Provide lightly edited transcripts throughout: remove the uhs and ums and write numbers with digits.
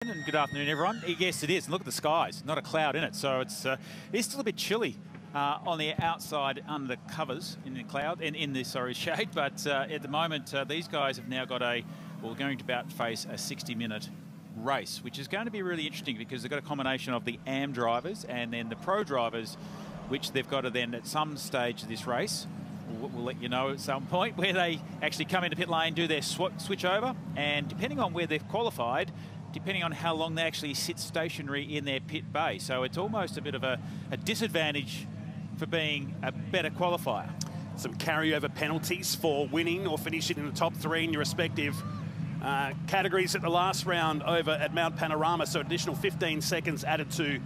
And good afternoon, everyone. Yes, it is. Look at the skies. Not a cloud in it, so it's still a bit chilly on the outside under the covers in the cloud in the shade. But at the moment, these guys have now got going to about face a 60-minute race, which is going to be really interesting because they've got a combination of the AM drivers and then the pro drivers, which they've got to then at some stage of this race. We'll let you know at some point where they actually come into pit lane, do their switch over, and depending on where they've qualified, depending on how long they actually sit stationary in their pit bay. So it's almost a bit of a disadvantage for being a better qualifier. Some carryover penalties for winning or finishing in the top three in your respective categories at the last round over at Mount Panorama. So additional 15 seconds added to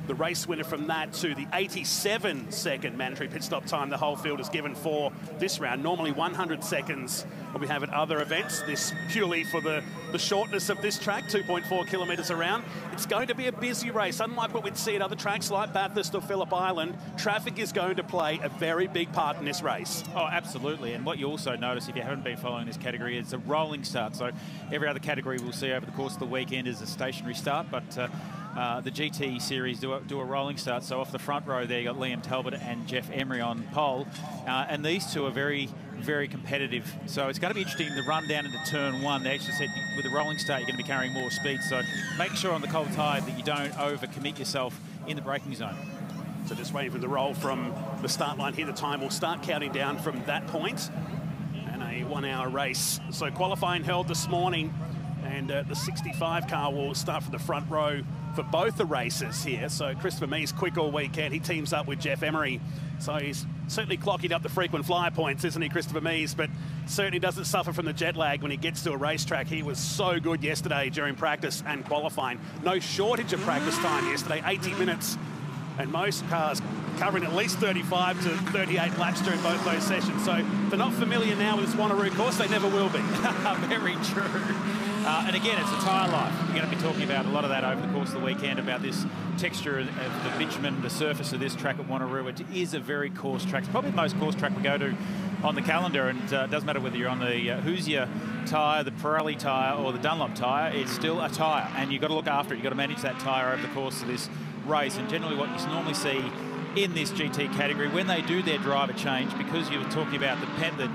the race winner from that to the 87-second mandatory pit stop time the whole field is given for this round. Normally 100 seconds what we have at other events. This purely for the shortness of this track, 2.4 kilometres around. It's going to be a busy race. Unlike what we'd see at other tracks like Bathurst or Phillip Island, traffic is going to play a very big part in this race. Oh, absolutely. And what you also notice if you haven't been following this category, it's a rolling start. So every other category we'll see over the course of the weekend is a stationary start, but the GT series do a rolling start. So off the front row there, you got Liam Talbot and Jeff Emery on pole. And these two are very, very competitive. So it's going to be interesting to run down into turn one. They actually said with a rolling start, you're going to be carrying more speed. So make sure on the cold tyre that you don't overcommit yourself in the braking zone. So just waiting for the roll from the start line here. The time will start counting down from that point. And a 1 hour race. So qualifying held this morning. And the 65 car will start from the front row for both the races here. So Christopher Mee's quick all weekend. He teams up with Jeff Emery. So he's certainly clocking up the frequent flyer points, isn't he, Christopher Mees? But certainly doesn't suffer from the jet lag when he gets to a racetrack. He was so good yesterday during practice and qualifying. No shortage of practice time yesterday, 80 minutes. And most cars covering at least 35 to 38 laps during both those sessions. So if they're not familiar now with this Wanneroo course, they never will be. Very true. And again, it's a tyre life. You're going to be talking about a lot of that over the course of the weekend, about this texture of the bitumen, the surface of this track at Wanneroo. It is a very coarse track. It's probably the most coarse track we go to on the calendar, and it doesn't matter whether you're on the Hoosier tyre, the Pirelli tyre or the Dunlop tyre, it's still a tyre, and you've got to look after it. You've got to manage that tyre over the course of this race. And generally what you normally see in this GT category, when they do their driver change, because you were talking about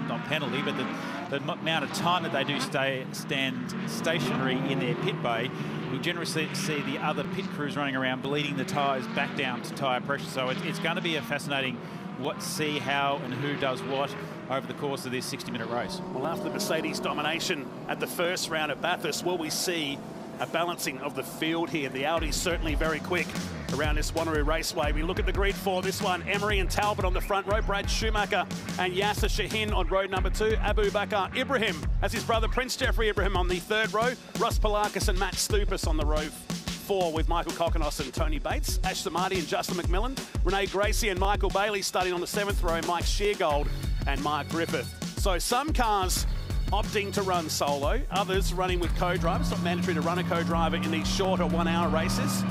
not penalty, but the amount of time that they do stand stationary in their pit bay, we generally see the other pit crews running around bleeding the tyres back down to tyre pressure. So it's going to be a fascinating see how and who does what over the course of this 60-minute race. Well, after the Mercedes domination at the first round at Bathurst, will we see a balancing of the field here? The Audi's certainly very quick around this Wanneroo Raceway. We look at the grid for this one. Emery and Talbot on the front row. Brad Schumacher and Yasser Shahin on road number 2. Abu Bakr Ibrahim as his brother Prince Jeffrey Ibrahim on the third row. Russ Palakis and Matt Stupas on the row 4 with Michael Kokonos and Tony Bates. Ash Samadi and Justin McMillan. Renee Gracie and Michael Bailey starting on the 7th row. Mike Sheargold and Mark Griffith. So some cars opting to run solo, others running with co-drivers. It's not mandatory to run a co-driver in these shorter 1 hour races.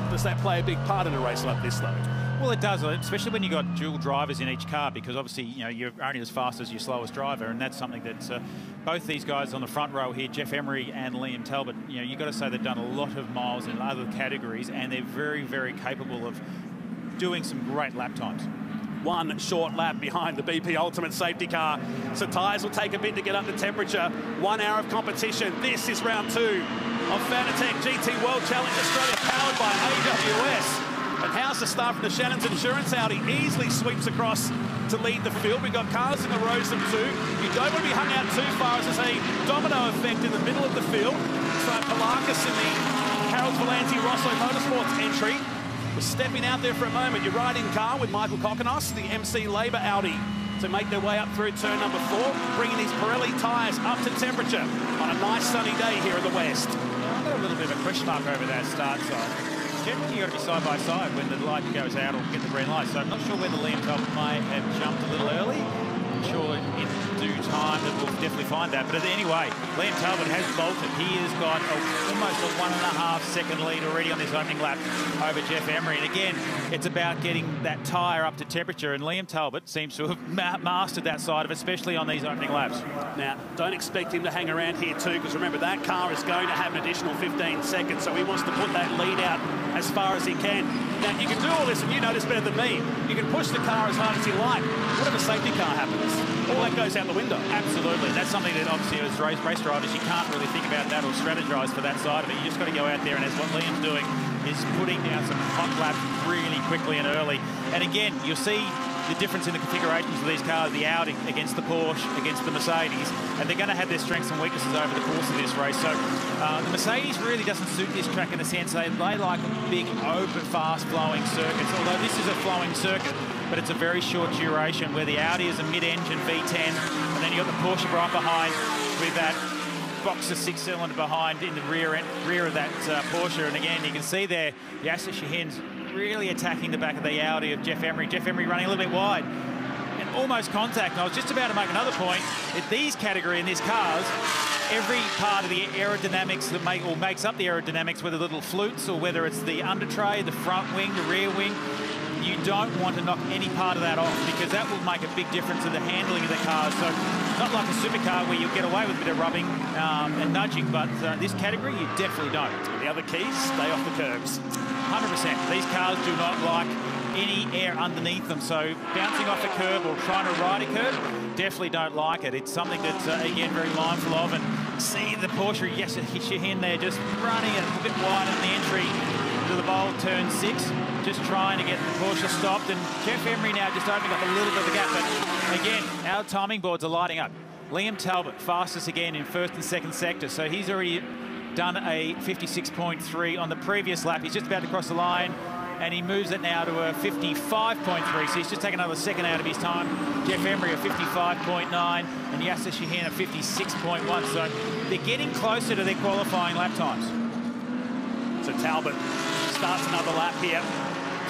Does that play a big part in a race like this, though? Well, it does, especially when you've got dual drivers in each car, because obviously, you're only as fast as your slowest driver, and that's something that both these guys on the front row here, Jeff Emery and Liam Talbot, you've got to say they've done a lot of miles in other categories, and they're very, very capable of doing some great lap times. One short lap behind the BP Ultimate safety car. So tyres will take a bit to get up to temperature. 1 hour of competition. This is round 2 of Fanatec GT World Challenge Australia, powered by AWS. And how's the start from the Shannon's Insurance Audi? Easily sweeps across to lead the field. We've got cars in the rows of 2. You don't want to be hung out too far, as there's a domino effect in the middle of the field. So Palakis in the Harold Valanti Rosso Motorsports entry. We're stepping out there for a moment. You're riding car with Michael Kokonos, the MC Labour Audi, to make their way up through turn number 4, bringing these Pirelli tyres up to temperature on a nice sunny day here in the West. I've got a little bit of a question mark over that start side. Generally, you've got to be side by side when the light goes out or get the green light. So I'm not sure whether Liam Talbot may have jumped a little early. I'm sure in due time that we'll definitely find that. But anyway, Liam Talbot has bolted. He has got almost a 1.5 second lead already on this opening lap over Jeff Emery. And again, it's about getting that tyre up to temperature. And Liam Talbot seems to have mastered that side of it, especially on these opening laps. Now, don't expect him to hang around here too, because remember, that car is going to have an additional 15 seconds, so he wants to put that lead out as far as he can. Now, you can do all this, and you know this better than me. You can push the car as hard as you like. What if a safety car happens? All that goes out the window. Absolutely. That's something that obviously as race drivers, you can't really think about that or strategise for that side of it. You just got to go out there, and as what Liam's doing is putting down some hot laps really quickly and early. And again, you'll see the difference in the configurations of these cars, the Audi against the Porsche, against the Mercedes, and they're going to have their strengths and weaknesses over the course of this race. So the Mercedes really doesn't suit this track in the sense they like big, open, fast-flowing circuits, although this is a flowing circuit, but it's a very short duration, where the Audi is a mid-engine V10, and then you've got the Porsche right behind with that boxer 6-cylinder behind in the rear of that Porsche. And again, you can see there, Yasser Shahin's really attacking the back of the Audi of Jeff Emery. Jeff Emery running a little bit wide and almost contact. And I was just about to make another point. In these category, in these cars, every part of the aerodynamics that makes up the aerodynamics, whether the little flutes or whether it's the under tray, the front wing, the rear wing, you don't want to knock any part of that off, because that will make a big difference in the handling of the car. So not like a supercar where you'll get away with a bit of rubbing and nudging, but this category you definitely don't. The other key, stay off the curbs. 100%. These cars do not like any air underneath them, so bouncing off a curb or trying to ride a curb, definitely don't like it. It's something that's, again, very mindful of. And see the Porsche, yes, Shahin there just running it a bit wide on the entry to the bowl, turn 6, just trying to get the Porsche stopped. And Jeff Emery now just opening up a little bit of the gap. But again, our timing boards are lighting up. Liam Talbot, fastest again in first and second sector, so he's already done a 56.3 on the previous lap. He's just about to cross the line, and he moves it now to a 55.3, so he's just taken another second out of his time. Jeff Emery a 55.9 and Yasser Shahin a 56.1, so they're getting closer to their qualifying lap times. So Talbot starts another lap here.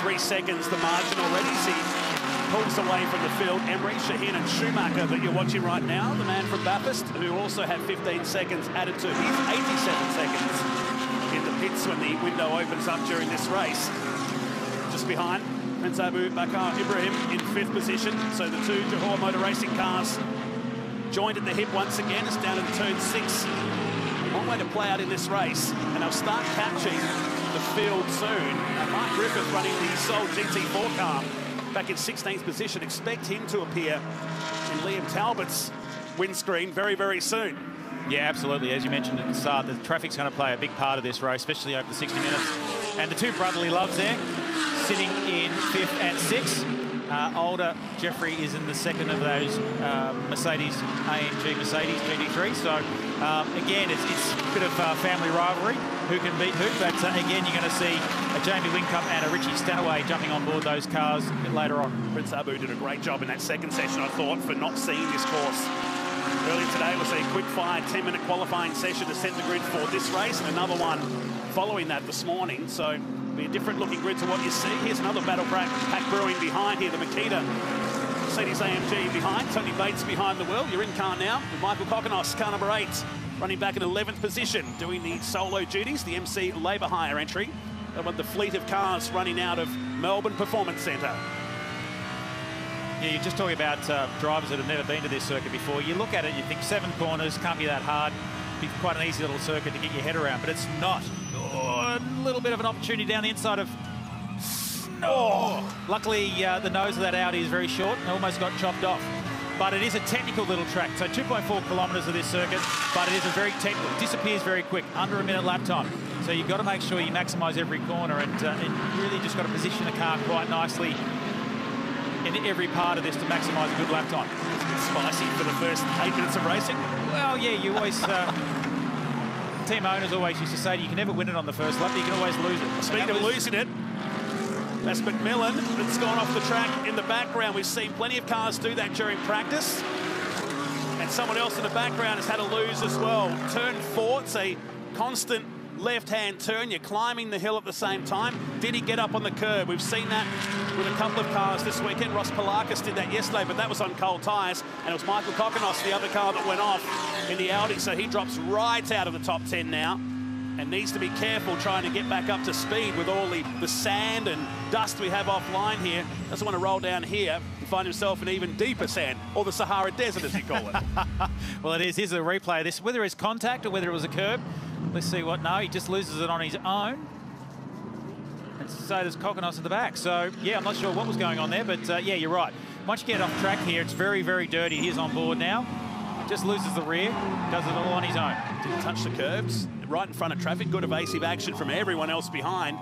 3 seconds the margin already. See, pulls away from the field. Emery, Shahin and Schumacher that you're watching right now, the man from Bathurst, who also had 15 seconds added to his 87 seconds in the pits when the window opens up during this race. Just behind, Prince Abu Bakar Ibrahim in 5th position. So the two Johor Motor Racing cars joined at the hip once again. It's down in turn 6. One way to play out in this race, and they'll start catching the field soon. Mark Griffith running the Sol GT4 car back in 16th position. Expect him to appear in Liam Talbot's windscreen very, very soon. Yeah, absolutely. As you mentioned at the start, the traffic's going to play a big part of this race, especially over the 60 minutes. And the two brotherly loves there, sitting in 5th and 6th. Older Jeffrey is in the second of those Mercedes AMG Mercedes GT3. So again, it's a bit of family rivalry, who can beat who. But again, you're going to see a Jamie Whincup and a Richie Stanaway jumping on board those cars a bit later on. Prince Abu did a great job in that second session, I thought, for not seeing this course. Earlier today was a quick-fire 10-minute qualifying session to set the grid for this race, and another one following that this morning. So it'll be a different-looking grid to what you see. Here's another battle pack brewing behind here, the Makita Mercedes AMG behind, Tony Bates behind the wheel. You're in car now with Michael Kokonos, car number 8, running back in 11th position, doing the solo duties, the MC Labour Hire entry of the fleet of cars running out of Melbourne Performance Centre. Yeah, you're just talking about drivers that have never been to this circuit before. You look at it, you think 7 corners, can't be that hard. Be quite an easy little circuit to get your head around, but it's not. Oh, a little bit of an opportunity down the inside of... Oh, luckily the nose of that Audi is very short and almost got chopped off. But it is a technical little track, so 2.4 kilometres of this circuit, but it is a very technical, it disappears very quick, under a minute lap time. So you've got to make sure you maximise every corner and really just got to position the car quite nicely in every part of this to maximise a good lap time. It's a bit spicy for the first 8 minutes of racing. Well, yeah, you always... team owners always used to say you can never win it on the first lap, but you can always lose it. Speaking of losing it, that's McMillan that's gone off the track in the background. We've seen plenty of cars do that during practice. And someone else in the background has had a lose as well. Turn 4, it's a constant left-hand turn, you're climbing the hill at the same time. Did he get up on the curb? We've seen that with a couple of cars this weekend. Ross Palakis did that yesterday, but that was on cold tyres, and it was Michael Kokonos, the other car that went off in the Audi, so he drops right out of the top 10 now and needs to be careful trying to get back up to speed with all the sand and dust we have offline here. Doesn't want to roll down here and find himself in even deeper sand, or the Sahara Desert, as you call it. Well, it is. Here's a replay of this. Whether it's contact or whether it was a curb. Let's see what. No, he just loses it on his own. And so there's Kokonos at the back. So, yeah, I'm not sure what was going on there, but, yeah, you're right. Once you get off track here, it's very, very dirty. He's on board now. Just loses the rear. Does it all on his own. Didn't touch the curbs. Right in front of traffic. Good evasive action from everyone else behind.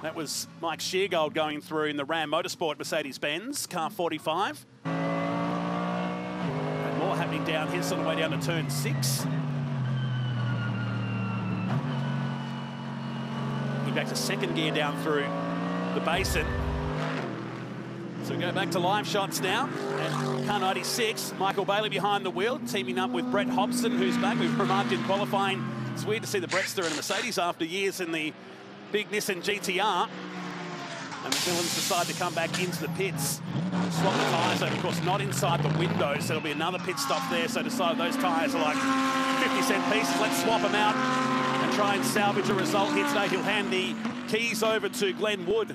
That was Mike Sheargold going through in the Ram Motorsport Mercedes-Benz, car 45. And more happening down here, on the way down to turn 6. Back to second gear down through the basin. So we go back to live shots now. And car 96, Michael Bailey behind the wheel, teaming up with Brett Hobson, who's back. We've remarked in qualifying, it's weird to see the Brettster in a Mercedes after years in the big Nissan GTR. And the villains decide to come back into the pits. Swap the tyres over, of course, not inside the window, so there'll be another pit stop there. So decide those tyres are like 50-cent pieces. Let's swap them out and try and salvage a result here today. He'll hand the keys over to Glenn Wood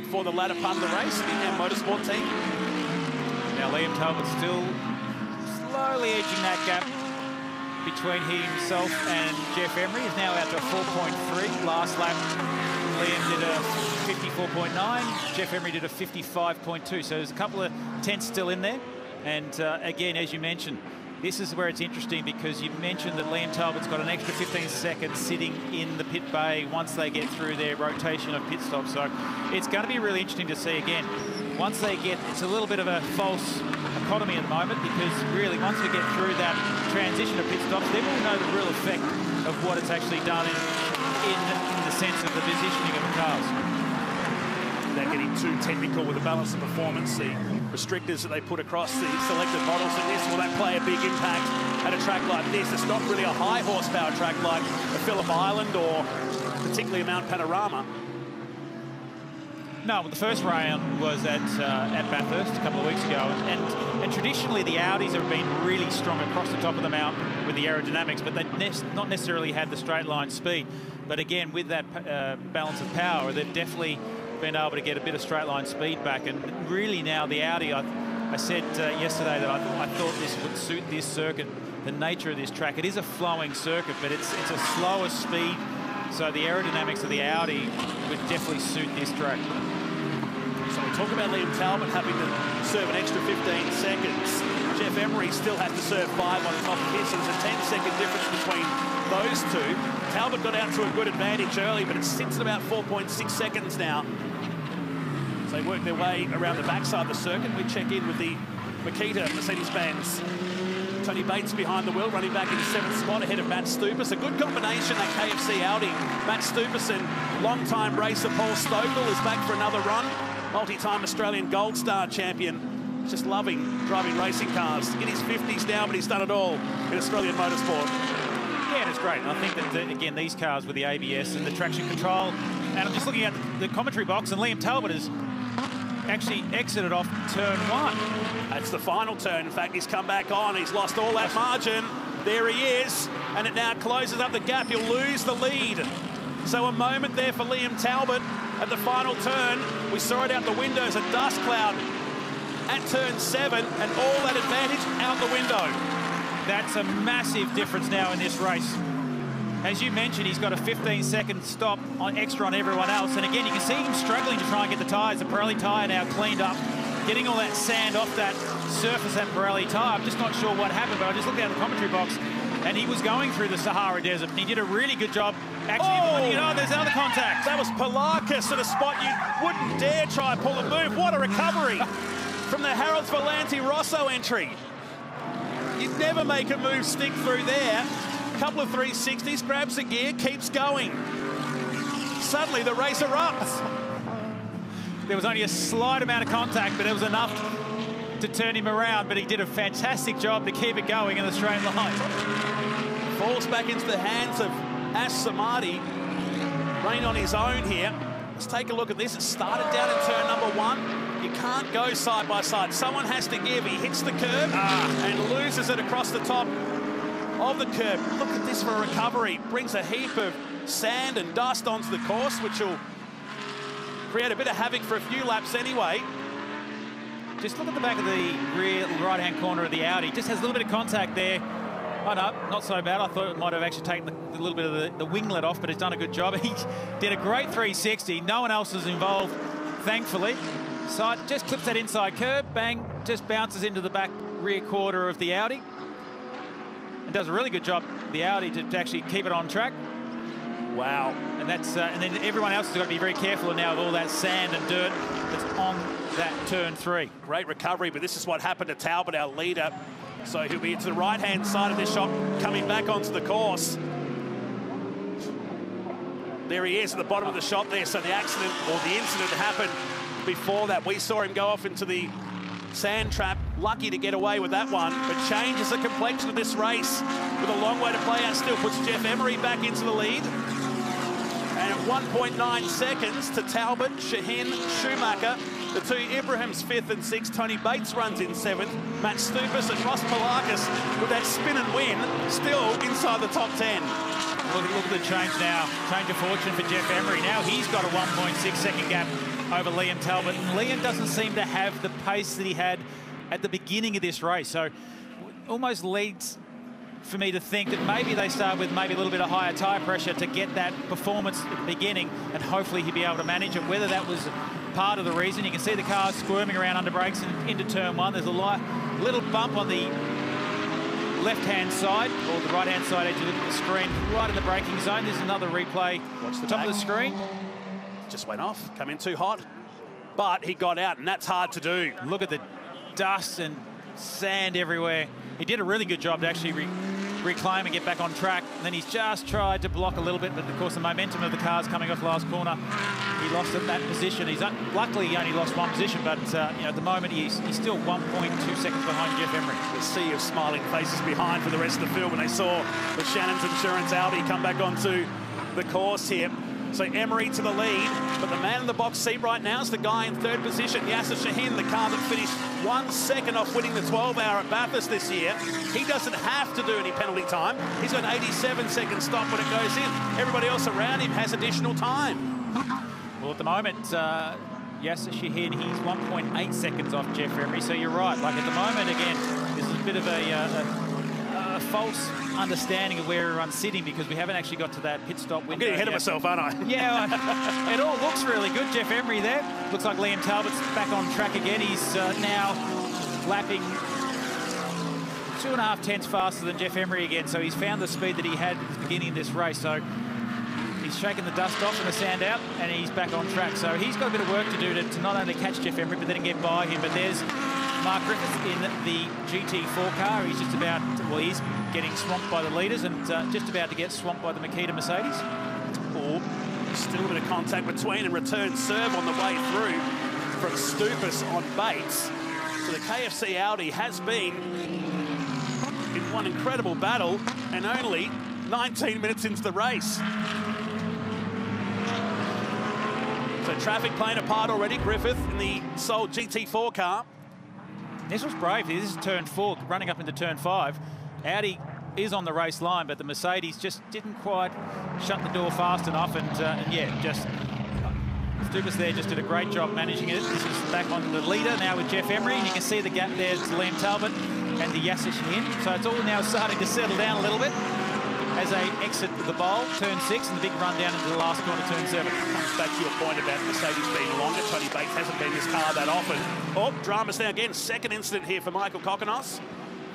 for the latter part of the race, the Ram Motorsport team. Now Liam Talbot still slowly edging that gap between himself and Jeff Emery. He's now out to 4.3. Last lap, Liam did a 54.9. Jeff Emery did a 55.2. So there's a couple of tenths still in there. And again, as you mentioned, this is where it's interesting, because you mentioned that Liam Talbot's got an extra 15 seconds sitting in the pit bay once they get through their rotation of pit stops. So it's going to be really interesting to see again. Once they get, it's a little bit of a false economy at the moment, because really once we get through that transition of pit stops, then we'll know the real effect of what it's actually done in the sense of the positioning of the cars. They're getting too technical with the balance of performance. The restrictors that they put across the selected models in this, will that play a big impact at a track like this? It's not really a high horsepower track like the Phillip Island or particularly Mount Panorama. No, well, the first round was at Bathurst a couple of weeks ago, and traditionally the Audis have been really strong across the top of the mountain with the aerodynamics, but they've not necessarily had the straight line speed. But again, with that balance of power, they've definitely been able to get a bit of straight line speed back. And really now the Audi, I said yesterday that I thought this would suit this circuit, the nature of this track. It is a flowing circuit, but it's a slower speed, so the aerodynamics of the Audi would definitely suit this track. So we talk about Liam Talbot having to serve an extra 15 seconds. Jeff Emery still has to serve 5 on top of his, so there's a 10-second difference between those two. Talbot got out to a good advantage early, but it sits at about 4.6 seconds now. So they work their way around the backside of the circuit. We check in with the Makita Mercedes-Benz. Tony Bates behind the wheel, running back in 7th spot ahead of Matt Stupas. A good combination, that KFC Audi. Matt Stupas and long-time racer Paul Stokell is back for another run. Multi-time Australian Gold Star champion. Just loving driving racing cars. In his 50s now, but he's done it all in Australian motorsport. Yeah, and it's great. And I think that, again, these cars with the ABS and the traction control, and I'm just looking at the commentary box, and Liam Talbot has actually exited off turn 1. That's the final turn. In fact, he's come back on. He's lost all that margin. There he is. And it now closes up the gap. He'll lose the lead. So a moment there for Liam Talbot at the final turn. We saw it out the windows, a dust cloud at turn 7, and all that advantage out the window. That's a massive difference now in this race. As you mentioned, he's got a 15-second stop extra on everyone else. And again, you can see him struggling to try and get the tyres. The Pirelli tyre now cleaned up, getting all that sand off that surface, that Pirelli tyre. I'm just not sure what happened, but I just looked out the commentary box, and he was going through the Sahara Desert, and he did a really good job actually. Oh, there's another contact. That was Palakis at a spot you wouldn't dare try and pull a move. What a recovery from the Harold Valenti Rosso entry. You'd never make a move stick through there. Couple of 360s, grabs the gear, keeps going. Suddenly the race erupts. There was only a slight amount of contact, but it was enough to turn him around, but he did a fantastic job to keep it going in the straight line. Falls back into the hands of Ash Samadi. Rain on his own here. Let's take a look at this. It started down in turn number 1. You can't go side by side. Someone has to give. He hits the curb and loses it across the top of the curb. Look at this for a recovery. Brings a heap of sand and dust onto the course, which will create a bit of havoc for a few laps anyway. Just look at the back of the rear right-hand corner of the Audi. Just has a little bit of contact there. Oh, no, not so bad. I thought it might have actually taken a little bit of the winglet off, but it's done a good job. He did a great 360. No one else is involved, thankfully. Side just clips that inside curb, bang, just bounces into the back rear quarter of the Audi. And does a really good job, the Audi, to actually keep it on track. Wow. And that's and then everyone else has got to be very careful now of all that sand and dirt that's on that turn 3. Great recovery, but this is what happened to Talbot, our leader. So he'll be to the right-hand side of this shot, coming back onto the course. There he is at the bottom of the shot there. So the accident, or the incident, happened before that. We saw him go off into the sand trap. Lucky to get away with that one, but changes the complexion of this race with a long way to play out still. Puts Jeff Emery back into the lead. And at 1.9 seconds to Talbot, Shaheen, Schumacher. The two Ibrahim's 5th and 6th. Tony Bates runs in 7th. Matt Stupas and Ross Polakis with that spin and win still inside the top 10. Look at the change now. Change of fortune for Jeff Emery. Now he's got a 1.6 second gap over Liam Talbot. And Liam doesn't seem to have the pace that he had at the beginning of this race. So almost leads for me to think that maybe they start with maybe a little bit of higher tyre pressure to get that performance at the beginning, and hopefully he'll be able to manage it. Whether that was part of the reason, you can see the car squirming around under brakes and into turn 1. There's a little bump on the left-hand side, or the right-hand side as you look at the screen, right in the braking zone. There's another replay. Watch the top back of the screen. Just went off, come in too hot, but he got out, and that's hard to do. Look at the dust and sand everywhere. He did a really good job to actually reclaim and get back on track. And then he's just tried to block a little bit, but of course the momentum of the car's coming off the last corner. He lost at that position. Luckily he only lost 1 position, but you know, at the moment he's still 1.2 seconds behind Jeff Emery. The sea of smiling faces behind for the rest of the field when they saw the Shannon's Insurance Audi come back onto the course here. So Emery to the lead, but the man in the box seat right now is the guy in 3rd position, Yasser Shaheen, the car that finished 1 second off winning the 12-hour at Bathurst this year. He doesn't have to do any penalty time. He's got an 87-second stop when it goes in. Everybody else around him has additional time. Well, at the moment, Yasser Shaheen, he's 1.8 seconds off Jeff Emery, so you're right. Like at the moment, again, this is a bit of a false understanding of where everyone's sitting, because we haven't actually got to that pit stop window. I'm getting ahead of myself, aren't I? Yeah, it all looks really good. Jeff Emery there. Looks like Liam Talbot's back on track again. He's now lapping 2.5 tenths faster than Jeff Emery again. So he's found the speed that he had at the beginning of this race. So he's shaking the dust off and the sand out, and he's back on track. So he's got a bit of work to do to not only catch Jeff Emery, but then get by him. But there's Mark Griffith in the GT4 car. He's just about, well, he's getting swamped by the leaders and just about to get swamped by the Makita Mercedes. Oh, still a bit of contact between, and return serve on the way through from Stupas on Bates. So the KFC Audi has been in one incredible battle, and only 19 minutes into the race. So traffic playing a part already. Griffith in the Soul GT4 car. This was brave. This is turn 4, running up into turn 5. Audi is on the race line, but the Mercedes just didn't quite shut the door fast enough, and yeah, just Stupas there just did a great job managing it. This is back on the leader now with Jeff Emery, and you can see the gap there to Liam Talbot and the Yasser Shaheen. So it's all now starting to settle down a little bit as they exit the bowl, turn 6, and the big run down into the last corner, turn 7. Comes back to your point about Mercedes being longer. Tony Bates hasn't been in this car that often. Oh, dramas now again. Second incident here for Michael Kokonos,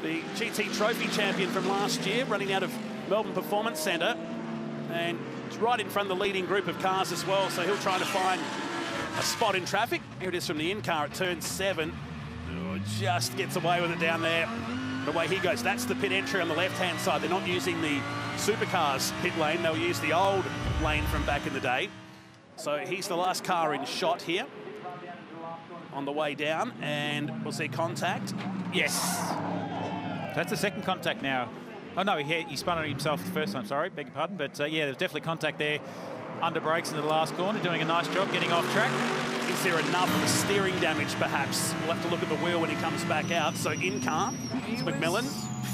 the GT Trophy champion from last year, running out of Melbourne Performance Centre. And it's right in front of the leading group of cars as well, so he'll try to find a spot in traffic. Here it is from the in-car at turn 7. Oh, just gets away with it down there. And away he goes. That's the pit entry on the left-hand side. They're not using the supercars pit lane. They'll use the old lane from back in the day. So he's the last car in shot here on the way down, and we'll see contact. Yes. That's the second contact now. Oh, no, he spun on himself the first time, sorry, beg your pardon. But, yeah, there's definitely contact there under brakes into the last corner, doing a nice job getting off track. Is there enough steering damage, perhaps? We'll have to look at the wheel when he comes back out. So in car, it's McMillan.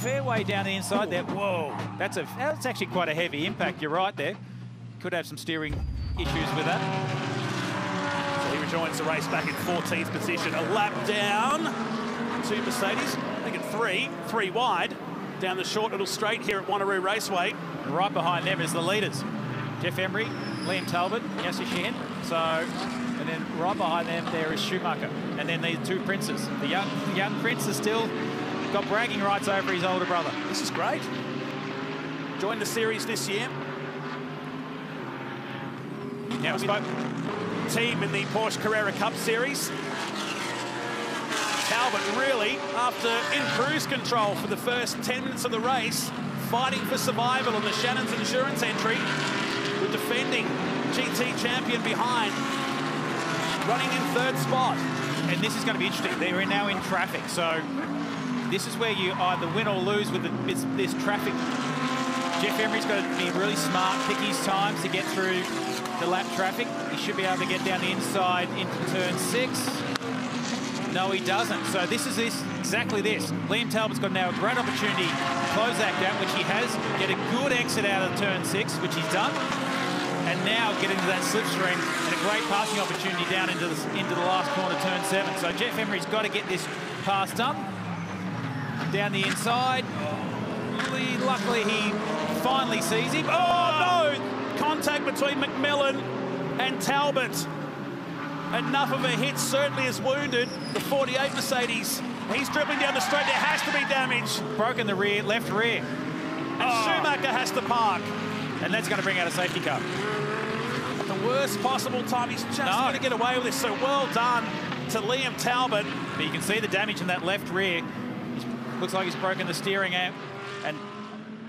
Fair way down the inside there. Whoa, that's actually quite a heavy impact. You're right there. Could have some steering issues with that. So he rejoins the race back in 14th position. A lap down to Mercedes. I think at three wide. Down the short little straight here at Wanneroo Raceway. And right behind them is the leaders. Jeff Emery, Liam Talbot, Yasser Sheehan. So, and then right behind them there is Schumacher. And then these two princes. The young prince has still got bragging rights over his older brother. This is great. Joined the series this year. Now spoke team in the Porsche Carrera Cup Series. Talbot really, after in cruise control for the first 10 minutes of the race, fighting for survival on the Shannon's Insurance entry, the defending GT champion behind, running in third spot. And this is going to be interesting. They're now in traffic, so this is where you either win or lose with this traffic. Jeff Emery's got to be really smart, pick his times to get through the lap traffic. He should be able to get down the inside into turn 6. No, he doesn't. So this is exactly this. Liam Talbot's got now a great opportunity to close that gap, which he has, get a good exit out of turn 6, which he's done, and now get into that slipstream and a great passing opportunity down into the last corner, turn 7. So Jeff Emery's got to get this pass done. Down the inside. Luckily, he finally sees him. Oh, no! Contact between McMillan and Talbot. Enough of a hit, certainly is wounded. The 48 Mercedes. He's dribbling down the straight. There has to be damage. Broken the rear, left rear. And Schumacher has to park. And that's going to bring out a safety car. At the worst possible time. He's just going to get away with this. So well done to Liam Talbot. But you can see the damage in that left rear. Looks like he's broken the steering out, and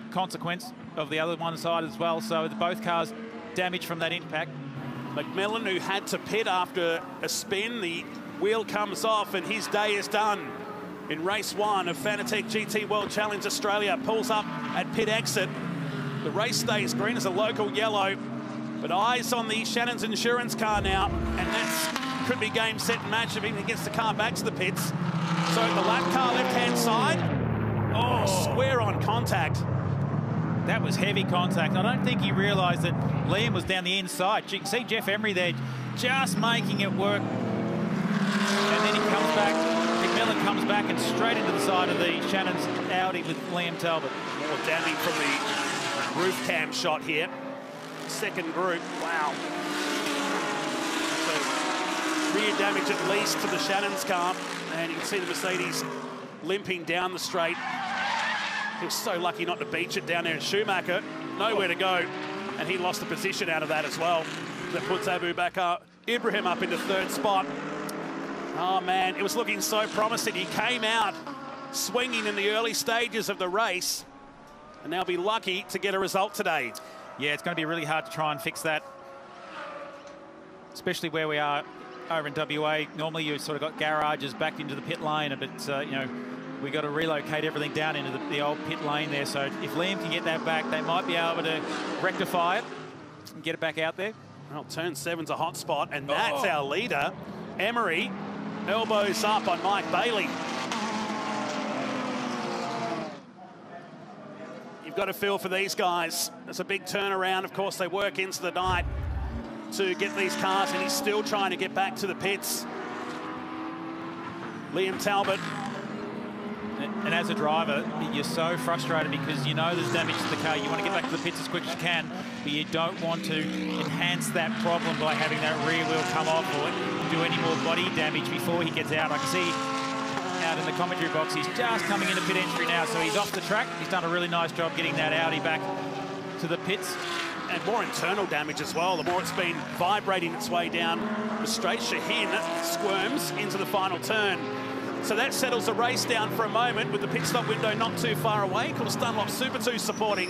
consequence of the other one side as well. So both cars damaged from that impact. McMillan, who had to pit after a spin, the wheel comes off and his day is done. In race 1 of Fanatec GT World Challenge Australia, pulls up at pit exit. The race stays green as a local yellow, but eyes on the Shannon's Insurance car now, and that could be game, set, and match if he gets the car back to the pits. So the lap car left-hand side, square on contact. That was heavy contact. I don't think he realised that Liam was down the inside. You can see Jeff Emery there just making it work. And then he comes back, McMillan comes back and straight into the side of the Shannon's Audi with Liam Talbot. More damage from the roof cam shot here. Second group, wow. So rear damage at least to the Shannon's car. And you can see the Mercedes limping down the straight. He was so lucky not to beach it down there in Schumacher. Nowhere to go. And he lost the position out of that as well. That puts Ibrahim up into third spot. Oh, man, it was looking so promising. He came out swinging in the early stages of the race. And they'll be lucky to get a result today. Yeah, it's going to be really hard to try and fix that. Especially where we are over in WA. Normally you've sort of got garages backed into the pit lane, but, you know, we've got to relocate everything down into the old pit lane there. So if Liam can get that back, they might be able to rectify it and get it back out there. Well, turn 7's a hot spot, and that's our leader, Emery. Elbows up on Mike Bailey. You've got to feel for these guys. It's a big turnaround. Of course, they work into the night to get these cars, and he's still trying to get back to the pits. Liam Talbot. And as a driver, you're so frustrated because you know there's damage to the car. You want to get back to the pits as quick as you can, but you don't want to enhance that problem by having that rear wheel come off or do any more body damage before he gets out. I can see out in the commentary box, he's just coming into pit entry now, so he's off the track. He's done a really nice job getting that Audi back to the pits. And more internal damage as well. The more it's been vibrating its way down the straight. Shaheen squirms into the final turn. So that settles the race down for a moment with the pit stop window not too far away. Of course, Dunlop Super 2 supporting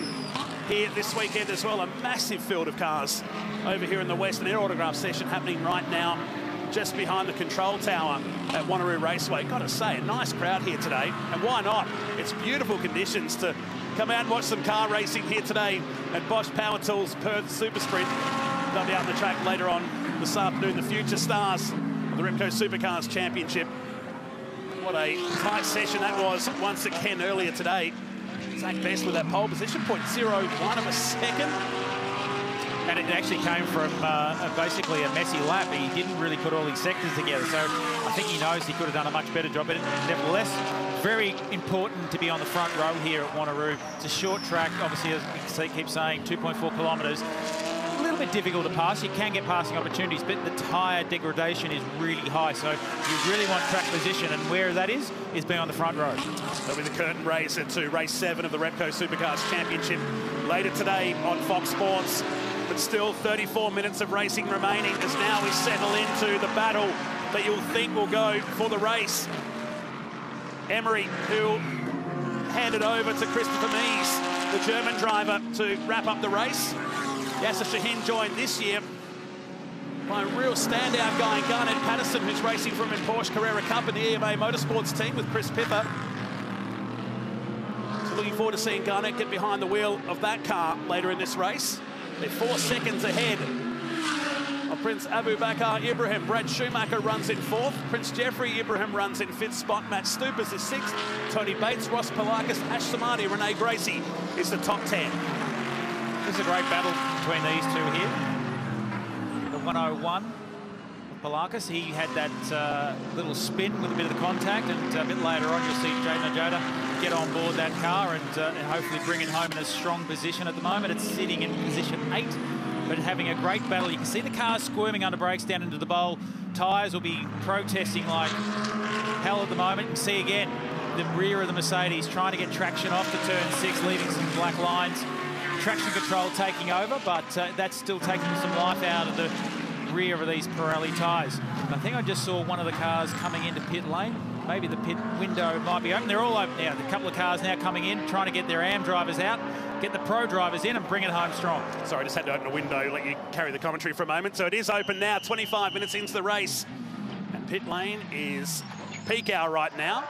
here this weekend as well. A massive field of cars over here in the West. An air autograph session happening right now just behind the control tower at Wanneroo Raceway. Got to say, a nice crowd here today. And why not? It's beautiful conditions to come out and watch some car racing here today at Bosch Power Tools Perth Super Sprint. They'll be out on the track later on this afternoon. The future stars of the Repco Supercars Championship. What a tight session that was once again earlier today. Zach Best with that pole position, 0.01 of a second. And it actually came from basically a messy lap. He didn't really put all his sectors together. So I think he knows he could have done a much better job. But nevertheless, very important to be on the front row here at Wanneroo. It's a short track, obviously, as we keep saying, 2.4 kilometres. A little bit difficult to pass. You can get passing opportunities, but the tyre degradation is really high. So you really want track position, and where that is being on the front row. That'll be the curtain raiser to race 7 of the Repco Supercars Championship later today on Fox Sports. But still 34 minutes of racing remaining as now we settle into the battle that you'll think will go for the race. Emery, who handed over to Christopher Mies, the German driver, to wrap up the race. Yasser Shahin joined this year by a real standout guy, Garnet Patterson, who's racing from in Porsche Carrera Cup and the EMA Motorsports team with Chris Pippa. So looking forward to seeing Garnet get behind the wheel of that car later in this race. They're 4 seconds ahead of Prince Abu Bakr Ibrahim. Brad Schumacher runs in 4th. Prince Jeffrey Ibrahim runs in 5th spot. Matt Stupas is 6th. Tony Bates, Ross Palakis, Ash Samani, Renee Gracie is the top 10. This is a great battle between these two here. The 101 of Palakis, he had that little spin with a bit of the contact, and a bit later on you'll see Jaden Ojeda get on board that car and hopefully bring it home in a strong position. At the moment it's sitting in position 8, but having a great battle. You can see the car squirming under brakes down into the bowl. Tyres will be protesting like hell at the moment. You can see again the rear of the Mercedes trying to get traction off to turn 6, leaving some black lines. Traction control taking over, but that's still taking some life out of the rear of these Pirelli tyres. I think I just saw one of the cars coming into pit lane. Maybe the pit window might be open. They're all open now. A couple of cars now coming in, trying to get their AM drivers out, get the pro drivers in and bring it home strong. Sorry, just had to open a window, let you carry the commentary for a moment. So it is open now, 25 minutes into the race. And pit lane is peak hour right now.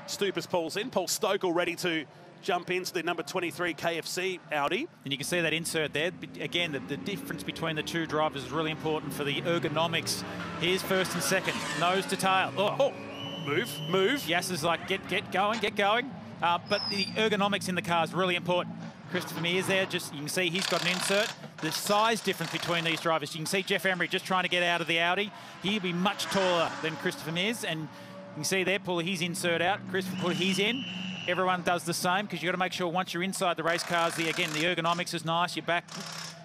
Stupas pulls in. Paul Stokel ready to jump into the number 23 KFC Audi. And you can see that insert there. Again, the difference between the two drivers is really important for the ergonomics. Here's first and second, nose to tail. Oh. Move. Yasser's like, get going. But the ergonomics in the car is really important. Christopher Mears there, you can see he's got an insert. The size difference between these drivers. You can see Jeff Emery just trying to get out of the Audi. He'll be much taller than Christopher Mears, and you can see there, pull his insert out. Christopher put his in. Everyone does the same, because you've got to make sure once you're inside the race cars, again, the ergonomics is nice, your back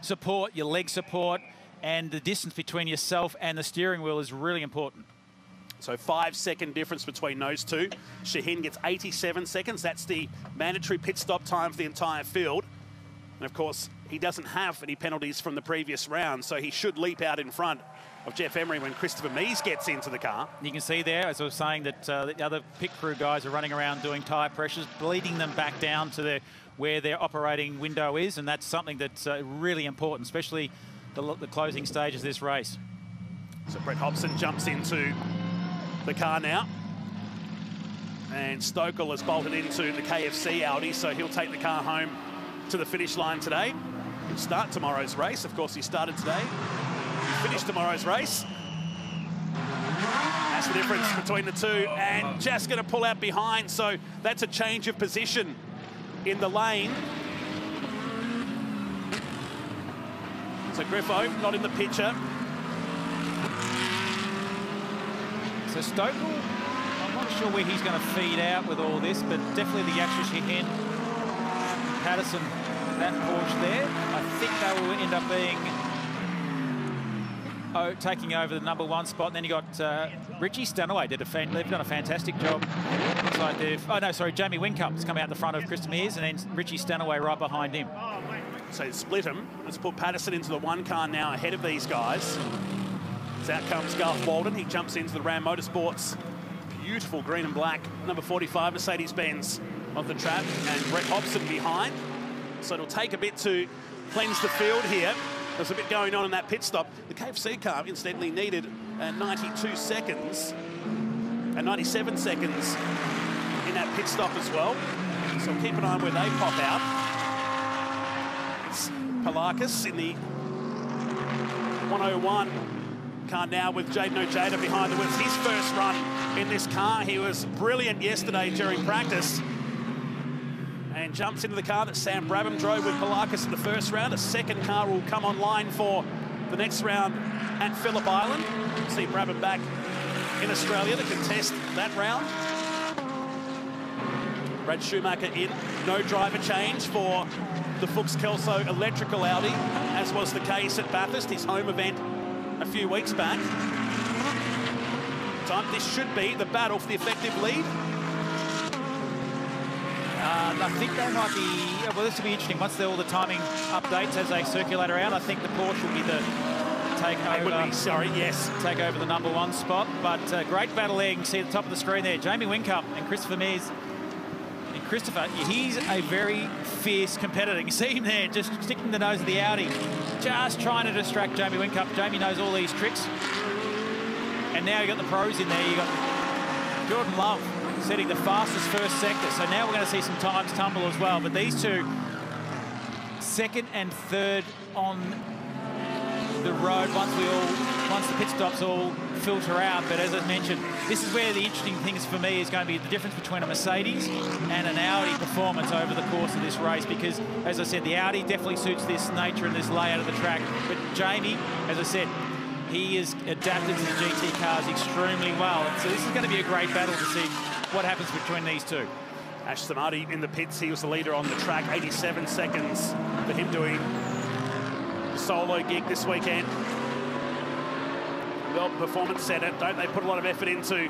support, your leg support, and the distance between yourself and the steering wheel is really important. So 5-second difference between those two. Shahin gets 87 seconds. That's the mandatory pit stop time for the entire field. And of course, he doesn't have any penalties from the previous round, so he should leap out in front of Jeff Emery when Christopher Mies gets into the car. You can see there, as I was saying, that the other pit crew guys are running around doing tyre pressures, bleeding them back down to where their operating window is, and that's something that's really important, especially the closing stages of this race. So Brett Hobson jumps into the car now. And Stokel has bolted into the KFC Audi, so he'll take the car home to the finish line today. He'll start tomorrow's race. Of course, he started today. He finished tomorrow's race. That's the difference between the two. And just going to pull out behind, so that's a change of position in the lane. So Griffo not in the picture. So Stokel, I'm not sure where he's going to feed out with all this, but definitely the Yasser Shahin, Patterson, that Porsche there. I think they will end up being taking over the number 1 spot. And then you got Richie Stanaway. They've done a fantastic job. Looks like Jamie Wincup's come out the front of Christopher Mears, and then Richie Stanaway right behind him. So split them. Let's put Patterson into the 1 car now ahead of these guys. So out comes Garth Walden. He jumps into the Ram Motorsports. Beautiful green and black number 45 Mercedes-Benz of the trap, and Brett Hobson behind. So it'll take a bit to cleanse the field here. There's a bit going on in that pit stop. The KFC car incidentally needed 92 seconds and 97 seconds in that pit stop as well. So keep an eye on where they pop out. It's Palakis in the 101. Car now with Jaden Ojeda behind the wheels. His first run in this car. He was brilliant yesterday during practice. And jumps into the car that Sam Brabham drove with Polakis in the first round. A second car will come online for the next round at Phillip Island. See Brabham back in Australia to contest that round. Brad Schumacher in. No driver change for the Fuchs Kelso electrical Audi, as was the case at Bathurst, his home event a few weeks back. This should be the battle for the effective lead. I think they might be, well, this will be interesting. Once all the timing updates as they circulate around, I think the Porsche will be the take over the #1 spot. But great battle there. You can see at the top of the screen there, Jamie Whincup and Christopher Mears. And Christopher, he's a very fierce competitor. You can see him there, just sticking the nose of the Audi, just trying to distract Jamie Whincup. Jamie knows all these tricks. And now you got the pros in there. You got Jordan Love setting the fastest first sector. So now we're going to see some times tumble as well. But these two, second and third on the road once the pit stops all filter out. But as I mentioned, this is where the interesting things for me is going to be the difference between a Mercedes and an Audi performance over the course of this race, because as I said, the Audi definitely suits this nature and this layout of the track. But Jamie, as I said, he is adapted to the GT cars extremely well. And so this is going to be a great battle to see what happens between these two. Ash Samadi in the pits. He was the leader on the track. 87 seconds for him doing the solo gig this weekend. Well, Performance Centre, don't they put a lot of effort into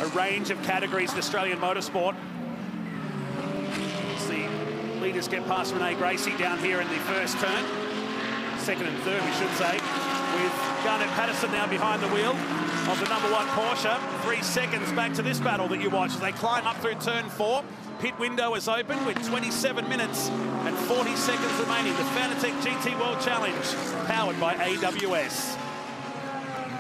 a range of categories in Australian motorsport? As the leaders get past Renee Gracie down here in the first turn. Second and third, we should say, with Garnett Patterson now behind the wheel of the #1 Porsche. 3 seconds back to this battle that you watch as they climb up through turn 4. Pit window is open with 27 minutes and 40 seconds remaining. The Fanatec GT World Challenge, powered by AWS.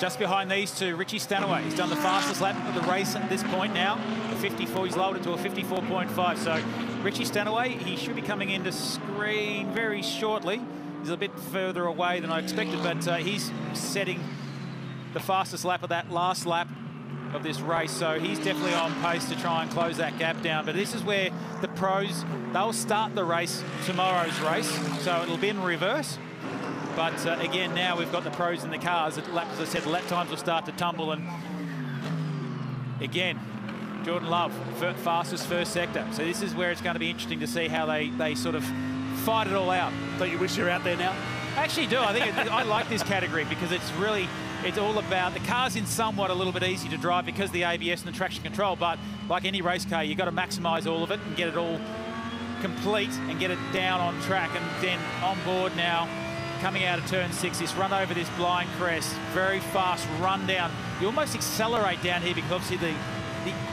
Just behind these two, Richie Stanaway. He's done the fastest lap of the race at this point now. The 54, he's lowered it to a 54.5. So Richie Stanaway, he should be coming into screen very shortly. He's a bit further away than I expected, but he's setting the fastest lap of that last lap of this race. So he's definitely on pace to try and close that gap down. But this is where the pros, they'll start the race, tomorrow's race. So it'll be in reverse. But again, now we've got the pros in the cars. As I said, the lap times will start to tumble. And again, Jordan Love, fastest first sector. So this is where it's going to be interesting to see how they sort of fight it all out. Don't you wish you were out there now? I actually do. I think I like this category because it's all about, the car's in somewhat a little bit easy to drive because of the ABS and the traction control, but like any race car, you've got to maximise all of it and get it all complete and get it down on track. And then on board now, coming out of turn 6, this run over this blind crest, very fast run down. You almost accelerate down here because obviously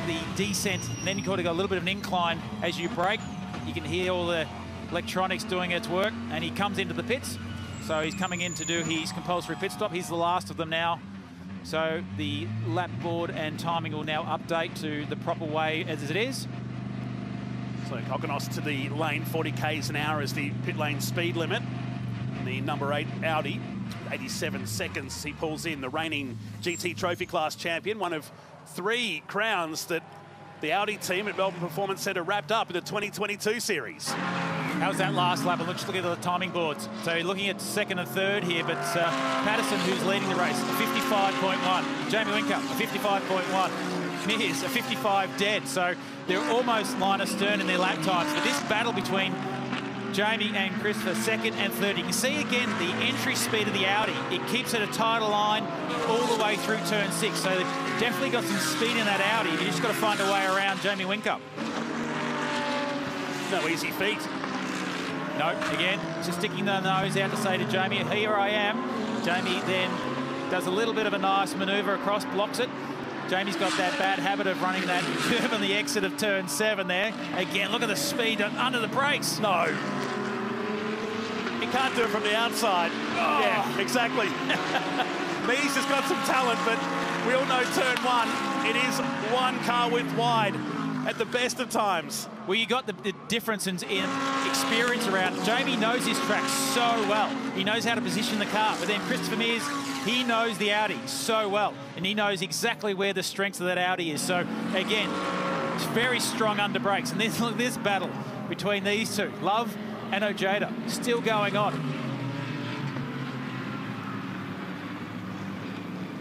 the descent, and then you've got to go a little bit of an incline as you brake. You can hear all the electronics doing its work, and he comes into the pits. So he's coming in to do his compulsory pit stop. He's the last of them now. So the lap board and timing will now update to the proper way as it is. So Kokonos to the lane, 40 k's an hour is the pit lane speed limit. And the #8 Audi, 87 seconds, he pulls in, the reigning GT Trophy class champion, one of 3 crowns that the Audi team at Melbourne Performance Centre wrapped up in the 2022 series. How's that last lap? Let's look at the timing boards. So you're looking at second and third here, but Patterson, who's leading the race, 55.1. Jamie Whincup, a 55.1. Mears, a 55 dead. So they're almost line astern in their lap times. But this battle between Jamie and Christopher, second and third. You can see again the entry speed of the Audi. It keeps it a tighter line all the way through turn 6. So they've definitely got some speed in that Audi. You just got to find a way around Jamie Whincup. No easy feat. No, again, just sticking the nose out to say to Jamie, here I am. Jamie then does a little bit of a nice manoeuvre across, blocks it. Jamie's got that bad habit of running that curve on the exit of turn 7 there. Again, look at the speed under the brakes. No. He can't do it from the outside. Oh. Yeah, exactly. Mees has got some talent, but we all know turn 1, it is 1 car width wide. at the best of times. Well, you got the difference in experience around it. Jamie knows his track so well. He knows how to position the car. But then Christopher Mears, he knows the Audi so well. And he knows exactly where the strength of that Audi is. So, again, it's very strong under brakes. And look, this battle between these two, Love and Ojeda, still going on.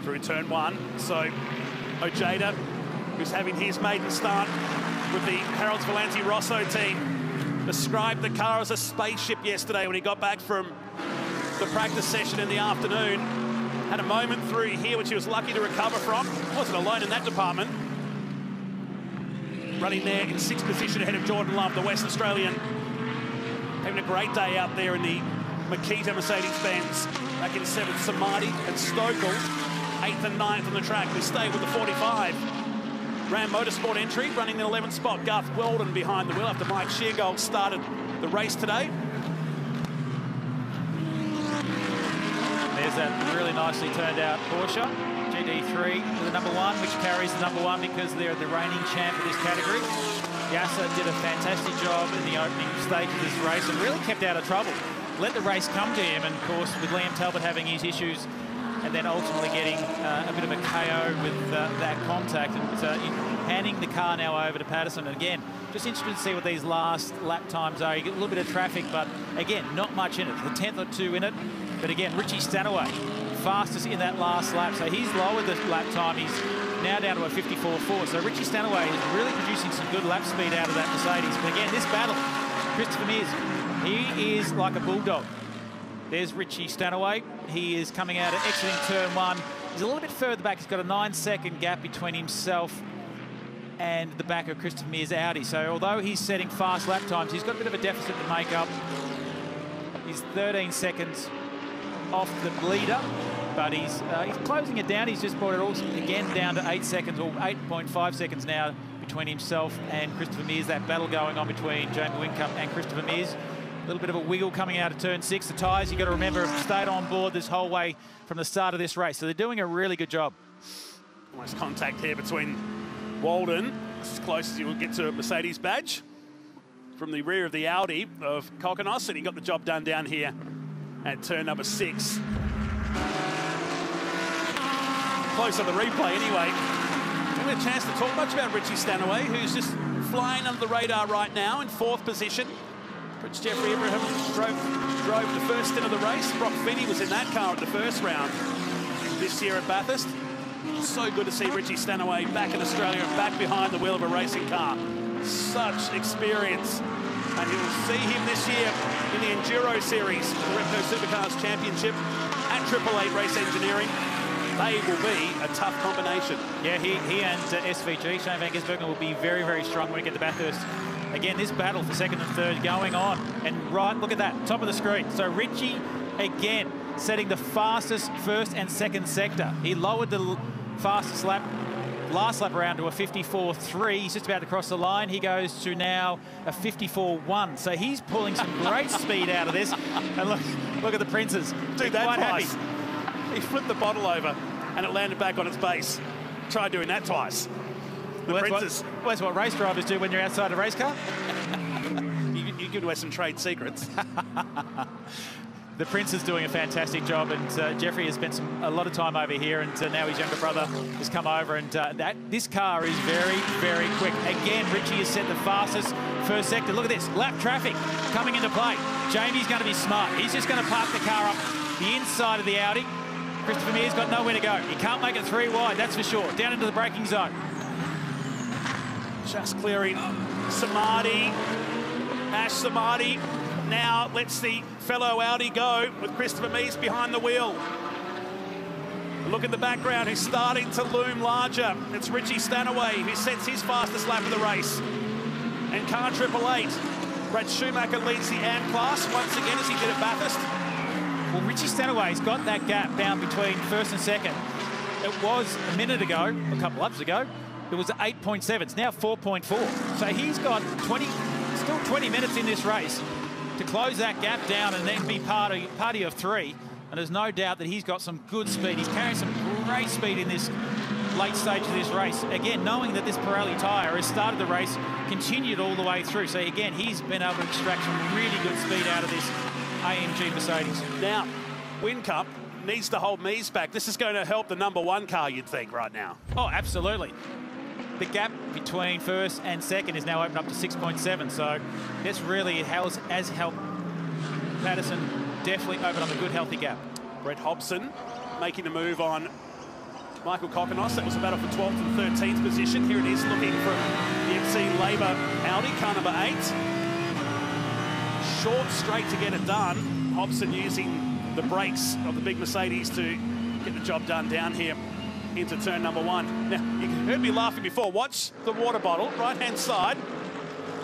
Through turn one. So, Ojeda, who's having his maiden start with the Harold's Valenti Rosso team, described the car as a spaceship yesterday when he got back from the practice session in the afternoon. Had a moment through here which he was lucky to recover from. Wasn't alone in that department. Running there in 6th position ahead of Jordan Love, the West Australian. Having a great day out there in the Makita Mercedes-Benz. Back in 7th, Samadi and Stokel, 8th and 9th on the track. We stay with the 45. Ram Motorsport entry, running the 11th spot. Garth Weldon behind the wheel after Mike Sheargold started the race today. There's that really nicely turned out Porsche GT3 with the number 1, which carries the number 1 because they're the reigning champ of this category. Yasser did a fantastic job in the opening stage of this race and really kept out of trouble. Let the race come to him, and of course with Liam Talbot having his issues and then ultimately getting a bit of a KO with that contact, and handing the car now over to Patterson. And again, just interested to see what these last lap times are. You get a little bit of traffic, but again, not much in it. The 10th or 2 in it. But again, Richie Stanaway, fastest in that last lap. So he's lowered the lap time. He's now down to a 54.4. So Richie Stanaway is really producing some good lap speed out of that Mercedes. But again, this battle, Christopher Mears, he is like a bulldog. There's Richie Stanaway. He is coming out of exiting turn 1. He's a little bit further back. He's got a 9-second gap between himself and the back of Christopher Mears' Audi. So although he's setting fast lap times, he's got a bit of a deficit to make up. He's 13 seconds off the leader, but he's closing it down. He's just brought it all again down to 8 seconds, or 8.5 seconds now between himself and Christopher Mears. That battle going on between Jamie Whincup and Christopher Mears. A little bit of a wiggle coming out of turn 6. The tyres, you've got to remember, have stayed on board this whole way from the start of this race. So they're doing a really good job. Almost contact here between Walden, as close as you will get to a Mercedes badge, from the rear of the Audi of Kokonos, and he got the job done down here at turn number 6. Close on the replay anyway. Haven't had a chance to talk much about Richie Stanaway, who's just flying under the radar right now in 4th position. Prince Jeffrey Ibrahim drove the first stint of the race. Brock Finney was in that car at the first round this year at Bathurst. So good to see Richie Stanaway back in Australia and back behind the wheel of a racing car. Such experience. And you'll see him this year in the Enduro Series, the Repco Supercars Championship at 888 Race Engineering. They will be a tough combination. Yeah, he and SVG, Shane Van Gisbergen, will be very, very strong when we get to Bathurst. Again, this battle for 2nd and 3rd going on. And right, look at that, top of the screen. So Richie, again, setting the fastest 1st and 2nd sector. He lowered the fastest lap, last lap around to a 54.3. He's just about to cross the line. He goes to now a 54.1. So he's pulling some great speed out of this. And look at the Princes. Dude, that twice. Happy. He flipped the bottle over and it landed back on its base. Tried doing that twice. That's what race drivers do when you're outside a race car. you give away some trade secrets. The Prince is doing a fantastic job, and Jeffrey has spent a lot of time over here, and now his younger brother has come over, and this car is very, very quick. Again, Richie has set the fastest 1st sector. Look at this, lap traffic coming into play. Jamie's going to be smart. He's just going to park the car up the inside of the Audi. Christopher Mears got nowhere to go. He can't make it 3 wide, that's for sure. Down into the braking zone. Just clearing Samadi, Ash Samadi. Now lets the fellow Audi go with Christopher Mears behind the wheel. Look at the background, who's starting to loom larger. It's Richie Stanaway, who sets his fastest lap of the race. And car 888, Brad Schumacher leads the AM class once again as he did at Bathurst. Well, Richie Stanaway's got that gap down between 1st and 2nd. It was a minute ago, a couple laps ago, it was 8.7. It's now 4.4. So he's got still 20 minutes in this race to close that gap down and then be party of 3. And there's no doubt that he's got some good speed. He's carrying some great speed in this late stage of this race. Again, knowing that this Pirelli tyre has started the race, continued all the way through. So again, he's been able to extract some really good speed out of this AMG Mercedes. Now, Whincup needs to hold Mies back. This is going to help the #1 car, you'd think, right now. Oh, absolutely. The gap between first and second is now opened up to 6.7. So this really has helped Patterson definitely open up a good, healthy gap. Brett Hobson making the move on Michael Kokonos. That was a battle for 12th and 13th position. Here it is looking from the MC Labour Audi, car number 8. Short straight to get it done. Hobson using the brakes of the big Mercedes to get the job done down here into turn #1. Now, you heard me laughing before. Watch the water bottle, right-hand side.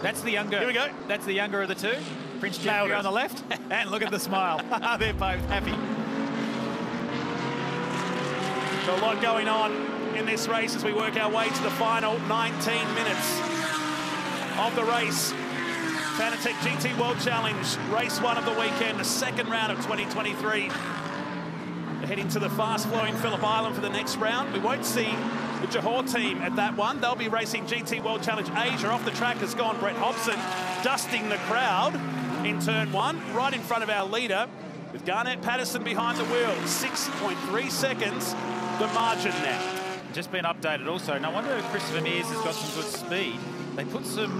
That's the younger. Here we go. That's the younger of the two. Prince Jeffrey on the left. And look at the smile. They're both happy. So a lot going on in this race as we work our way to the final 19 minutes of the race. Fanatec GT World Challenge, race 1 of the weekend, the second round of 2023. We're heading to the fast-flowing Phillip Island for the next round. We won't see the Johor team at that one. They'll be racing GT World Challenge Asia. Off the track has gone Brett Hobson, dusting the crowd in turn 1, right in front of our leader, with Garnett Patterson behind the wheel. 6.3 seconds, the margin now. Just been updated also. No wonder Christopher Mears has got some good speed. They put some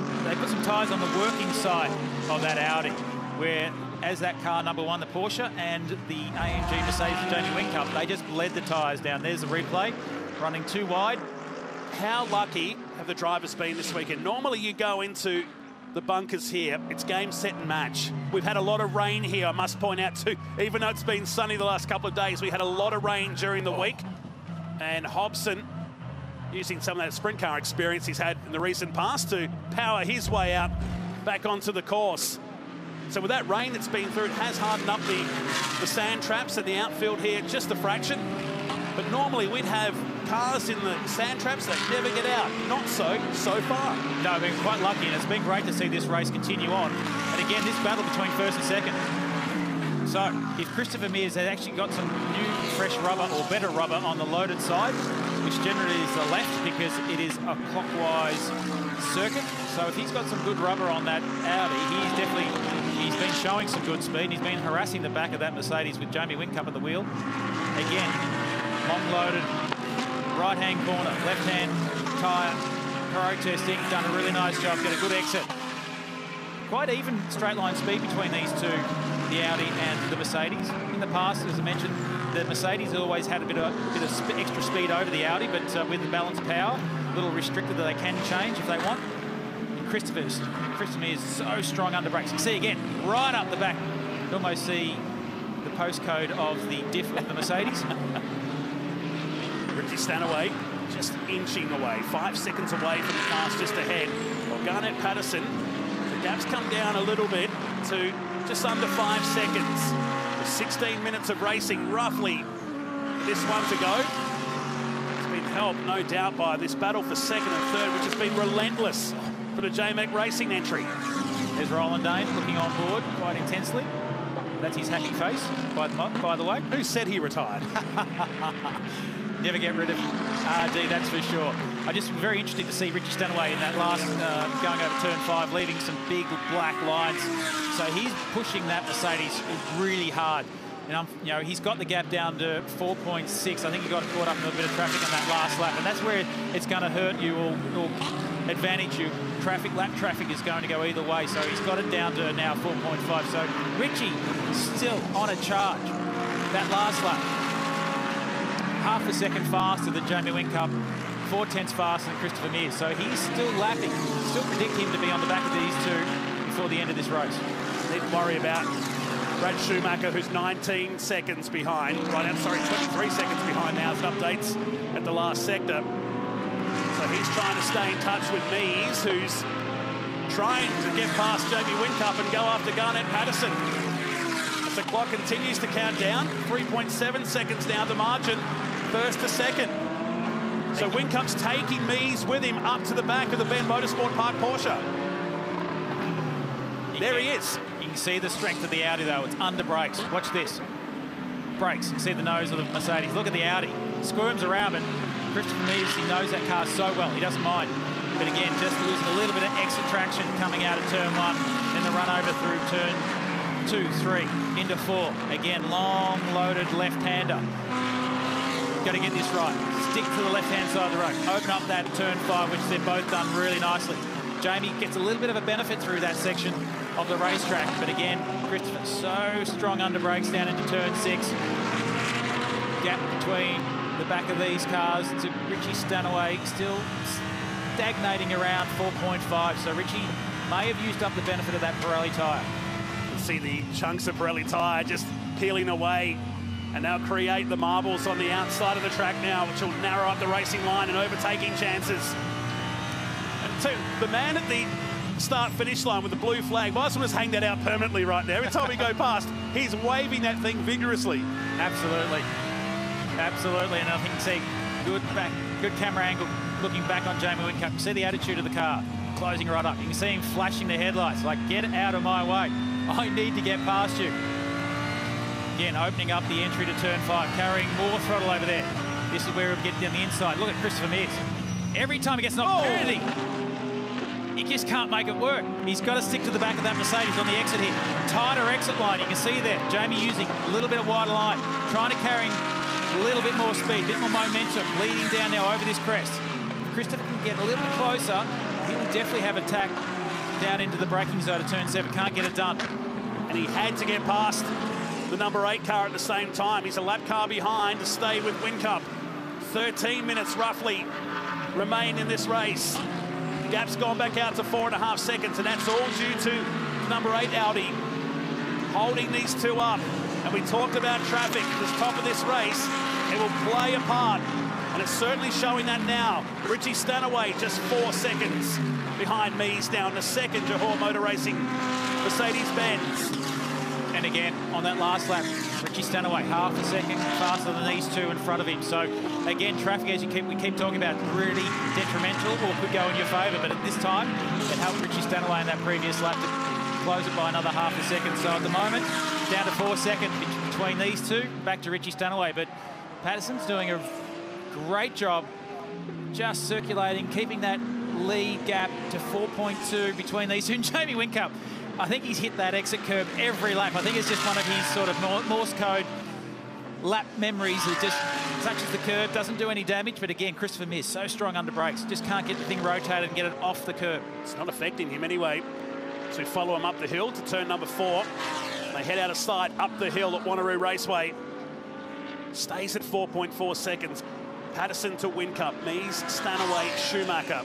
tyres on the working side of that Audi, where as that car #1, the Porsche, and the AMG Mercedes Jamie Whincup, they just bled the tyres down. There's the replay, running too wide. How lucky have the drivers been this weekend? Normally you go into the bunkers here, it's game, set and match. We've had a lot of rain here, I must point out too. Even though it's been sunny the last couple of days, we had a lot of rain during the week. And Hobson using some of that sprint car experience he's had in the recent past to power his way out back onto the course. So with that rain that's been through, it has hardened up the sand traps and the outfield here just a fraction. But normally we'd have cars in the sand traps that never get out. Not so far. No, I've been quite lucky, and it's been great to see this race continue on. And again, this battle between first and second. So if Christopher Mears had actually got some new, fresh rubber or better rubber on the loaded side, which generally is the left because it is a clockwise circuit. So if he's got some good rubber on that Audi, he's been showing some good speed. He's been harassing the back of that Mercedes with Jamie Whincup at the wheel. Again, long loaded, right-hand corner, left-hand tyre, protesting, done a really nice job, get a good exit. Quite even straight line speed between these two, the Audi and the Mercedes. In the past, as I mentioned, the Mercedes always had a bit of extra speed over the Audi, but with the balanced power, a little restricted that they can change if they want. And Christopher is so strong under brakes. You see again, right up the back, you almost see the postcode of the diff of the Mercedes. Richie Stanaway just inching away, 5 seconds away from the cars just ahead. Well, Garnett Patterson, the gap's come down a little bit to just under 5 seconds. With 16 minutes of racing, roughly this one to go. It's been helped, no doubt, by this battle for second and third, which has been relentless for the JMEC Racing entry. There's Roland Dane looking on board quite intensely. That's his happy face, by the way. Who said he retired? Never get rid of RD, that's for sure. I'm just very interested to see Richie Stanaway in that last, going over turn 5, leaving some big black lines. So he's pushing that Mercedes really hard. And you know, he's got the gap down to 4.6. I think he got caught up in a bit of traffic on that last lap, and that's where it's going to hurt you or advantage you. Lap traffic is going to go either way, so he's got it down to now 4.5. So Richie still on a charge. That last lap, half a second faster than Jamie Whincup, 4/10 faster than Christopher Mears. So he's still lapping. Still predict him to be on the back of these two before the end of this race. Need to worry about Brad Schumacher, who's 19 seconds behind. Right, I'm sorry, 23 seconds behind now as updates at the last sector. So he's trying to stay in touch with Mears, who's trying to get past Jamie Whincup and go after Garnett Patterson. As the clock continues to count down, 3.7 seconds now the margin, first to second. So Whincup's taking Mears with him up to the back of the Ben Motorsport Park Porsche. There he is. You can see the strength of the Audi though, it's under brakes. Watch this. Brakes, you see the nose of the Mercedes. Look at the Audi. Squirms around, but Christopher Mears, he knows that car so well. He doesn't mind. But again, just losing a little bit of extra traction coming out of turn 1. Then the run over through turn 2, 3, into 4. Again, long, loaded left-hander. Got to get this right. Stick to the left-hand side of the road. Open up that turn 5, which they've both done really nicely. Jamie gets a little bit of a benefit through that section of the racetrack. But again, Christopher so strong under brakes down into turn 6. Gap between the back of these cars to Richie Stanaway, still stagnating around 4.5. So Richie may have used up the benefit of that Pirelli tyre. You can see the chunks of Pirelli tyre just peeling away, and they'll create the marbles on the outside of the track now, which will narrow up the racing line and overtaking chances. And so the man at the start-finish line with the blue flag, might as well just hang that out permanently right there. Every time we go past, he's waving that thing vigorously. Absolutely. Absolutely, and I think you see good camera angle looking back on Jamie Whincup. You see the attitude of the car, closing right up. You can see him flashing the headlights, like, get out of my way. I need to get past you. Again, opening up the entry to turn 5, carrying more throttle over there. This is where we'll get down the inside. Look at Christopher Mears. Every time he gets an opportunity, he just can't make it work. He's got to stick to the back of that Mercedes on the exit here. Tighter exit line, you can see there. Jamie using a little bit of wider line, trying to carry a little bit more speed, a bit more momentum, leading down now over this crest. If Christopher can get a little bit closer, he will definitely have attack down into the braking zone of turn 7. Can't get it done. And he had to get past the number 8 car at the same time. He's a lap car behind to stay with Whincup. 13 minutes roughly remain in this race. Gap's gone back out to 4.5 seconds, and that's all due to number 8 Audi holding these two up. And we talked about traffic at the top of this race. It will play a part, and it's certainly showing that now. Richie Stanaway just 4 seconds behind me. He's down to second. Johor Motor Racing Mercedes-Benz. And again, on that last lap, Richie Stanaway half a second faster than these two in front of him. So again, traffic, as we keep talking about, really detrimental or could go in your favour. But at this time, it helped Richie Stanaway in that previous lap to close it by another half a second. So at the moment, down to 4 seconds between these two, back to Richie Stanaway. But Patterson's doing a great job just circulating, keeping that lead gap to 4.2 between these two. And Jamie Whincup, I think he's hit that exit curb every lap. I think it's just one of his sort of Morse code lap memories. It just touches the curb, doesn't do any damage. But again, Christopher Mears, so strong under brakes, just can't get the thing rotated and get it off the curb. It's not affecting him anyway. So we follow him up the hill to turn number 4. They head out of sight up the hill at Wanneroo Raceway. Stays at 4.4 seconds. Patterson to Whincup, Mears, Stanaway, Schumacher.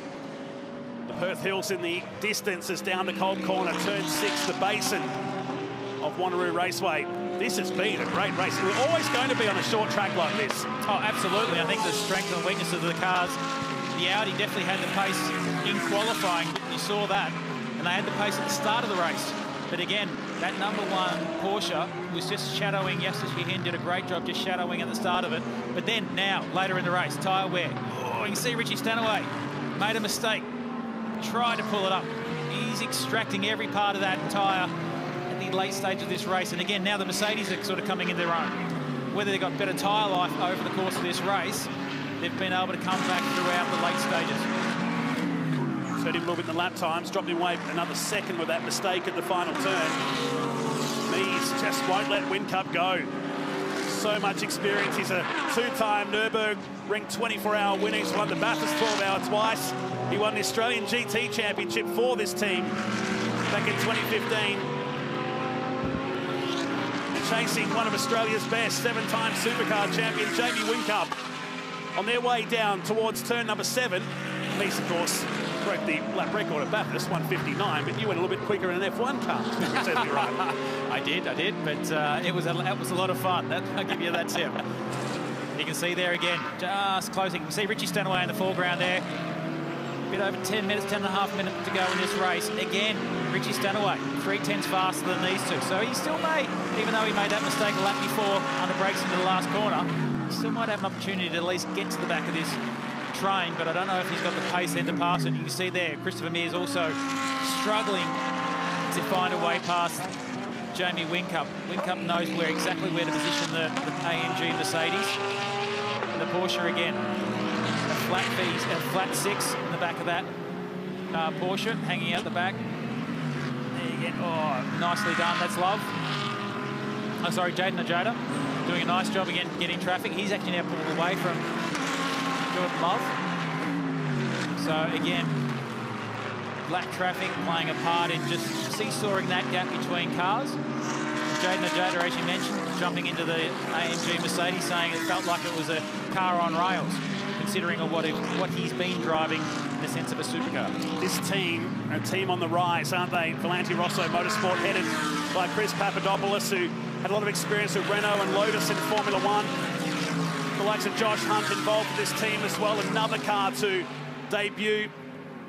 The Perth Hills in the distance is down to Cold Corner, turn 6, the basin of Wanneroo Raceway. This has been a great race. We're always going to be on a short track like this. Oh, absolutely. I think the strength and weakness of the cars, the Audi definitely had the pace in qualifying. You saw that. And they had the pace at the start of the race. But again, that number 1 Porsche was just shadowing. Justus Yehin did a great job just shadowing at the start of it. But then now, later in the race, tyre wear. Oh, you can see Richie Stanaway made a mistake. Tried to pull it up. He's extracting every part of that tyre at the late stage of this race. And again, now the Mercedes are sort of coming in their own. Whether they've got better tyre life over the course of this race, they've been able to come back throughout the late stages. Hurt him a little bit in the lap times, dropped him away another second with that mistake at the final turn. Mears just won't let Whincup go. So much experience. He's a 2-time Nürburgring 24-hour winner. He's won the Bathurst 12-hour twice. He won the Australian GT Championship for this team back in 2015. And chasing one of Australia's best, 7-time Supercar champion, Jamie Whincup, on their way down towards turn number 7. Mears, of course, broke the lap record at Bathurst, 1:59, but you went a little bit quicker in an F1 car. Right. I did, but it was a lot of fun. I'll give you that tip. You can see there again, just closing. You can see Richie Stanaway in the foreground there. A bit over 10 minutes, 10.5 minutes to go in this race. Again, Richie Stanaway, 3/10 faster than these two. So he still may, even though he made that mistake a lap before under brakes into the last corner, he still might have an opportunity to at least get to the back of this train, but I don't know if he's got the pace then to pass it. You can see there, Christopher Mears also struggling to find a way past Jamie Whincup. Whincup knows exactly where to position the AMG Mercedes. And the Porsche again. flat 6 in the back of that Porsche, hanging out the back. There you get, oh, nicely done. That's Love. Oh, sorry, Jaden Najada doing a nice job again getting traffic. He's actually now pulled away from Jordan Love. So again, black traffic playing a part in just seesawing that gap between cars. Jaden Najada, as you mentioned, jumping into the AMG Mercedes, saying it felt like it was a car on rails, considering what he's been driving in the sense of a supercar. This team, a team on the rise, aren't they? SRO Motorsport, headed by Chris Papadopoulos, who had a lot of experience with Renault and Lotus in Formula One. The likes of Josh Hunt involved with this team as well. Another car to debut.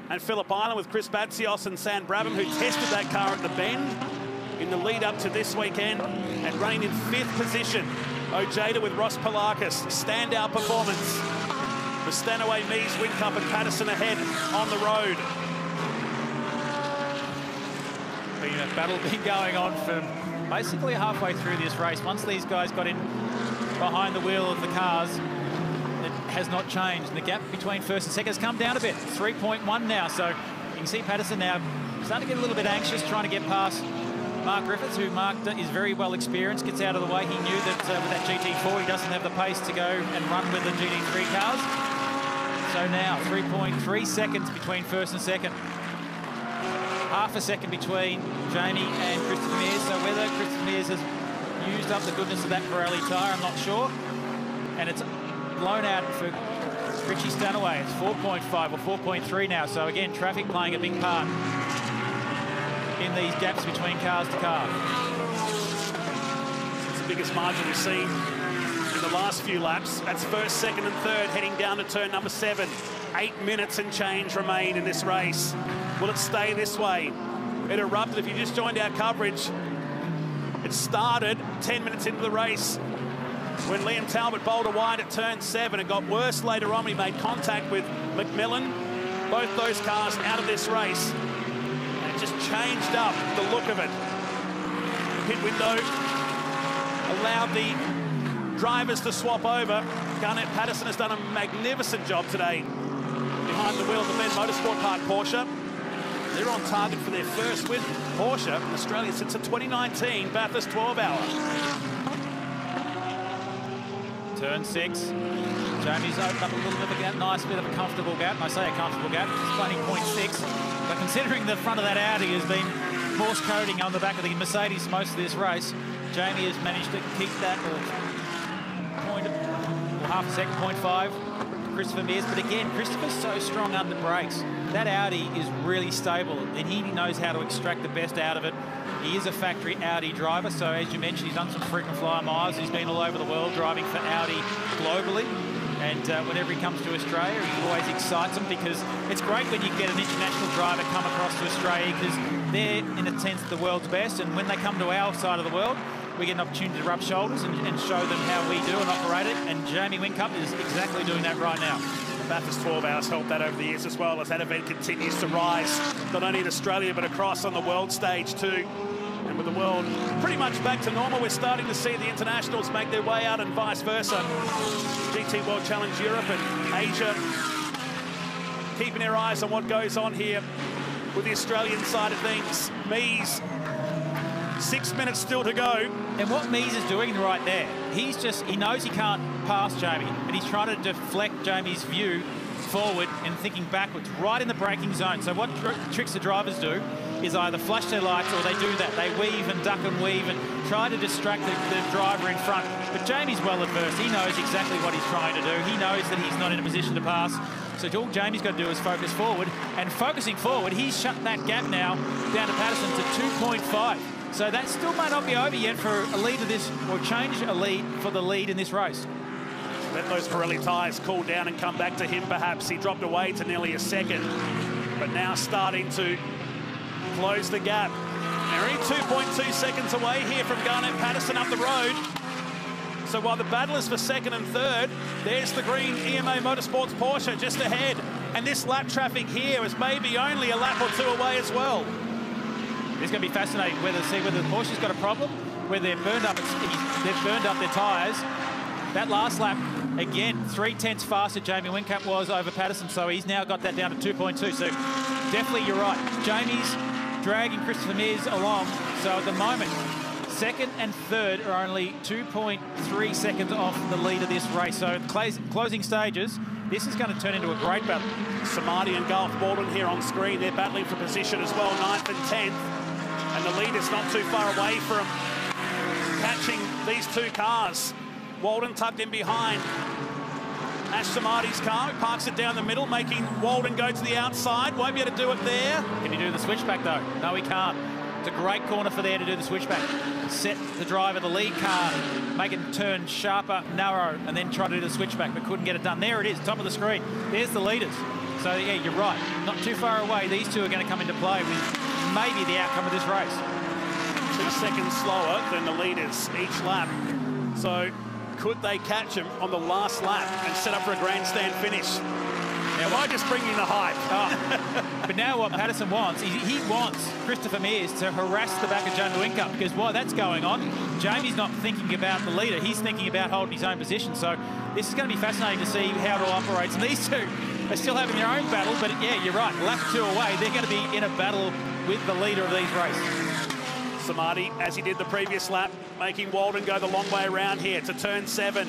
And Phillip Island with Chris Batsios and Sam Brabham, who tested that car at the Bend in the lead up to this weekend and running in 5th position. Ojeda with Ross Palakis, standout performance. The Stanaway Mies, Whincup and Patterson ahead on the road. The battle been going on for basically halfway through this race. Once these guys got in behind the wheel of the cars, it has not changed. And the gap between first and second has come down a bit, 3.1 now. So you can see Patterson now starting to get a little bit anxious, trying to get past Mark Griffiths, who Mark is very well experienced, gets out of the way. He knew that with that GT4 he doesn't have the pace to go and run with the GT3 cars. So now 3.3 seconds between first and second. Half a second between Jamie and Christopher Mears. So whether Christopher Mears has used up the goodness of that Pirelli tyre, I'm not sure. And it's blown out for Richie Stanaway. It's 4.5 or 4.3 now. So again, traffic playing a big part in these gaps between cars to car. It's the biggest margin we've seen in the last few laps. That's first, second and third heading down to turn number 7. 8 minutes and change remain in this race. Will it stay this way? It erupted. If you just joined our coverage, it started 10 minutes into the race when Liam Talbot bowled a wide at turn 7. It got worse later on. He made contact with McMillan. Both those cars out of this race. And it just changed up the look of it. Pit window allowed the drivers to swap over. Garnett Patterson has done a magnificent job today behind the wheel of the Ben Motorsport Park Porsche. They're on target for their first win. Porsche in Australia since the 2019 Bathurst 12-hour. Turn 6. Jamie's opened up a little bit of a gap, nice bit of a comfortable gap. And I say a comfortable gap, it's only 0.6. But considering the front of that Audi has been Morse coding on the back of the Mercedes most of this race, Jamie has managed to keep that half a second, 0.5. Christopher Mears, but again, Christopher's so strong under brakes. That Audi is really stable, and he knows how to extract the best out of it. He is a factory Audi driver, so as you mentioned, he's done some frequent flyer miles. He's been all over the world driving for Audi globally, and whenever he comes to Australia, he always excites them, because it's great when you get an international driver come across to Australia, because they're, in a sense, the world's best, and when they come to our side of the world, we get an opportunity to rub shoulders and show them how we do and operate it, and Jamie Whincup is exactly doing that right now. The Bathurst 12 hours helped that over the years as well, as that event continues to rise, not only in Australia but across on the world stage too. And with the world pretty much back to normal, we're starting to see the internationals make their way out and vice versa. GT World Challenge Europe and Asia keeping their eyes on what goes on here with the Australian side of things. Mies, 6 minutes still to go. And what Mies is doing right there, he knows he can't pass Jamie, but he's trying to deflect Jamie's view forward and thinking backwards, right in the braking zone. So what tricks the drivers do is either flash their lights or they do that. They weave and duck and weave and try to distract the driver in front. But Jamie's well adversed. He knows exactly what he's trying to do. He knows that he's not in a position to pass. So all Jamie's got to do is focus forward. And focusing forward, he's shut that gap now down to Patterson to 2.5. So that still may not be over yet for a lead of this, or change a lead for the lead in this race. Let those Pirelli tyres cool down and come back to him perhaps. He dropped away to nearly a second, but now starting to close the gap. They're only 2.2 seconds away here from Garnett Patterson up the road. So while the battle is for second and third, there's the green EMA Motorsports Porsche just ahead. And this lap traffic here is maybe only a lap or two away as well. It's going to be fascinating whether the Porsche's got a problem, whether they've burned up their tyres. That last lap, again, 0.3 faster Jamie Whincup was over Patterson, so he's now got that down to 2.2. So definitely you're right. Jamie's dragging Christopher Mears along. So at the moment, second and third are only 2.3 seconds off the lead of this race. So closing stages, this is going to turn into a great battle. Samadi and Garth Walden here on screen. They're battling for position as well, 9th and 10th. And the leader's not too far away from catching these two cars. Walden tucked in behind Ash Samadi's car. He parks it down the middle, making Walden go to the outside. Won't be able to do it there. Can he do the switchback, though? No, he can't. It's a great corner for there to do the switchback. Set the driver, the lead car, make it turn sharper, narrow, and then try to do the switchback, but couldn't get it done. There it is, top of the screen. There's the leaders. So, yeah, you're right. Not too far away. These two are going to come into play with maybe the outcome of this race. 2 seconds slower than the leaders each lap. So could they catch him on the last lap and set up for a grandstand finish? Now, am I just bringing the hype? Oh. But now what Patterson wants, he wants Christopher Mears to harass the back of Jamie Whincup, because while that's going on, Jamie's not thinking about the leader. He's thinking about holding his own position. So this is going to be fascinating to see how it all operates. And these two are still having their own battle, but yeah, you're right. Lap 2 away, they're going to be in a battle with the leader of these races. Samadi, as he did the previous lap, making Walden go the long way around here to turn 7.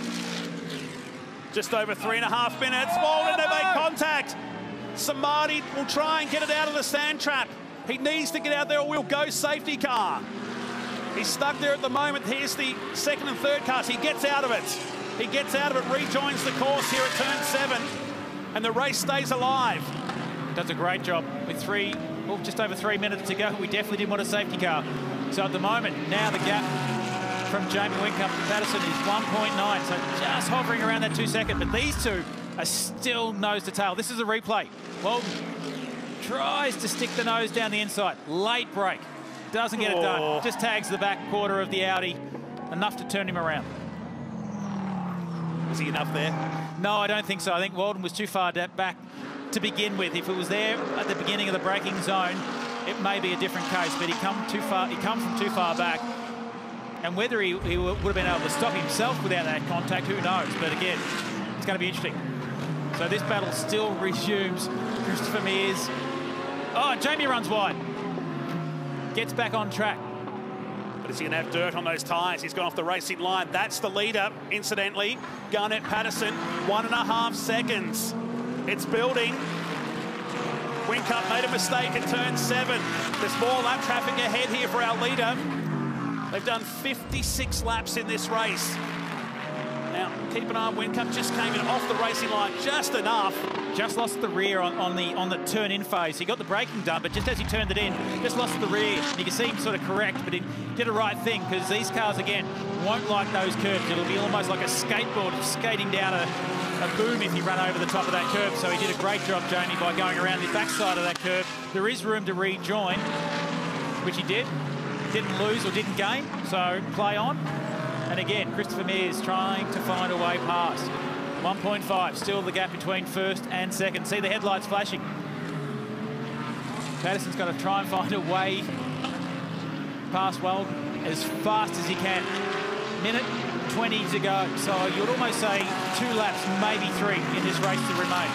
Just over 3.5 minutes. Walden, they make contact. Samadi will try and get it out of the sand trap. He needs to get out there or we'll go safety car. He's stuck there at the moment. Here's the second and third cars. He gets out of it. He gets out of it, rejoins the course here at turn 7, and the race stays alive. Does a great job with just over 3 minutes to go. We definitely didn't want a safety car. So at the moment, now the gap from Jamie Whincup to Patterson is 1.9. So just hovering around that 2 second. But these two are still nose to tail. This is a replay. Walden tries to stick the nose down the inside. Late break. Doesn't get it done. Just tags the back quarter of the Audi. Enough to turn him around. Was he enough there? No, I don't think so. I think Walden was too far back to begin with. If it was there at the beginning of the braking zone, it may be a different case, but he comes from too far back. And whether he would have been able to stop himself without that contact, who knows? But again, it's going to be interesting. So this battle still resumes. Christopher Mears. Oh, Jamie runs wide. Gets back on track. But is he going to have dirt on those tyres? He's gone off the racing line. That's the leader, incidentally. Garnett Patterson, 1.5 seconds. It's building. Whincup made a mistake at turn 7. There's more lap traffic ahead here for our leader. They've done 56 laps in this race. Now, keep an eye on Whincup. Just came in off the racing line just enough. Just lost the rear on the turn-in phase. He got the braking done, but just as he turned it in, just lost the rear. You can see him sort of correct, but he did the right thing, because these cars, again, won't like those curves. It'll be almost like a skateboard skating down a boom if you run over the top of that curve. So he did a great job, Jamie, by going around the backside of that curve. There is room to rejoin, which he did. Didn't lose or didn't gain, so play on. And again, Christopher Mears trying to find a way past. 1.5, still the gap between first and second. See the headlights flashing. Patterson's got to try and find a way past Walden as fast as he can. Minute 20 to go. So you'd almost say 2 laps, maybe 3 in this race to remain.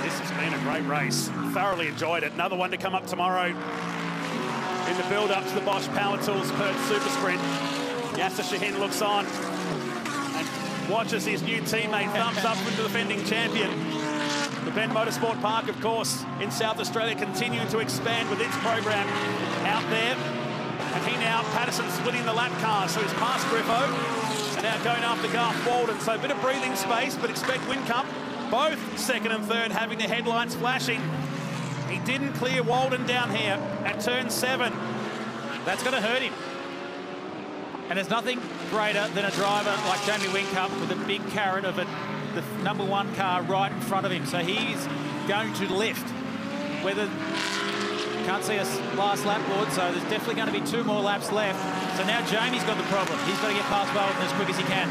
This has been a great race. Thoroughly enjoyed it. Another one to come up tomorrow in the build-up to the Bosch Power Tools Perth Super Sprint. Yasser Shahin looks on and watches his new teammate thumbs up from the defending champion. The Ben Motorsport Park, of course, in South Australia, continuing to expand with its program out there. And he now, Patterson, splitting the lap car, so he's past Griffo and now going after Garth Walden. So a bit of breathing space, but expect Whincup, both second and third, having the headlights flashing. He didn't clear Walden down here at turn 7. That's going to hurt him. And there's nothing greater than a driver like Jamie Whincup with a big carrot of the #1 car right in front of him. So he's going to lift. Whether, can't see us last lap, Lord, so there's definitely going to be 2 more laps left. So now Jamie's got the problem. He's got to get past Walden as quick as he can.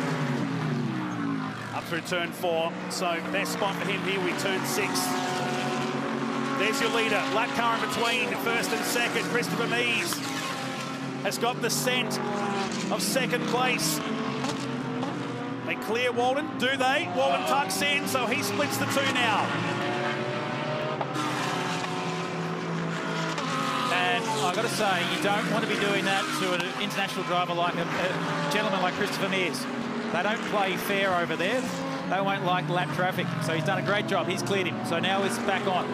Up through turn 4. So best spot for him here, we turn 6. There's your leader. Lap car in between first and second. Christopher Mears has got the scent of second place. They clear Walden? Do they? Walden tucks in, so he splits the two now. And I've got to say, you don't want to be doing that to an international driver like a gentleman like Christopher Mears. They don't play fair over there. They won't like lap traffic. So he's done a great job. He's cleared him. So now he's back on.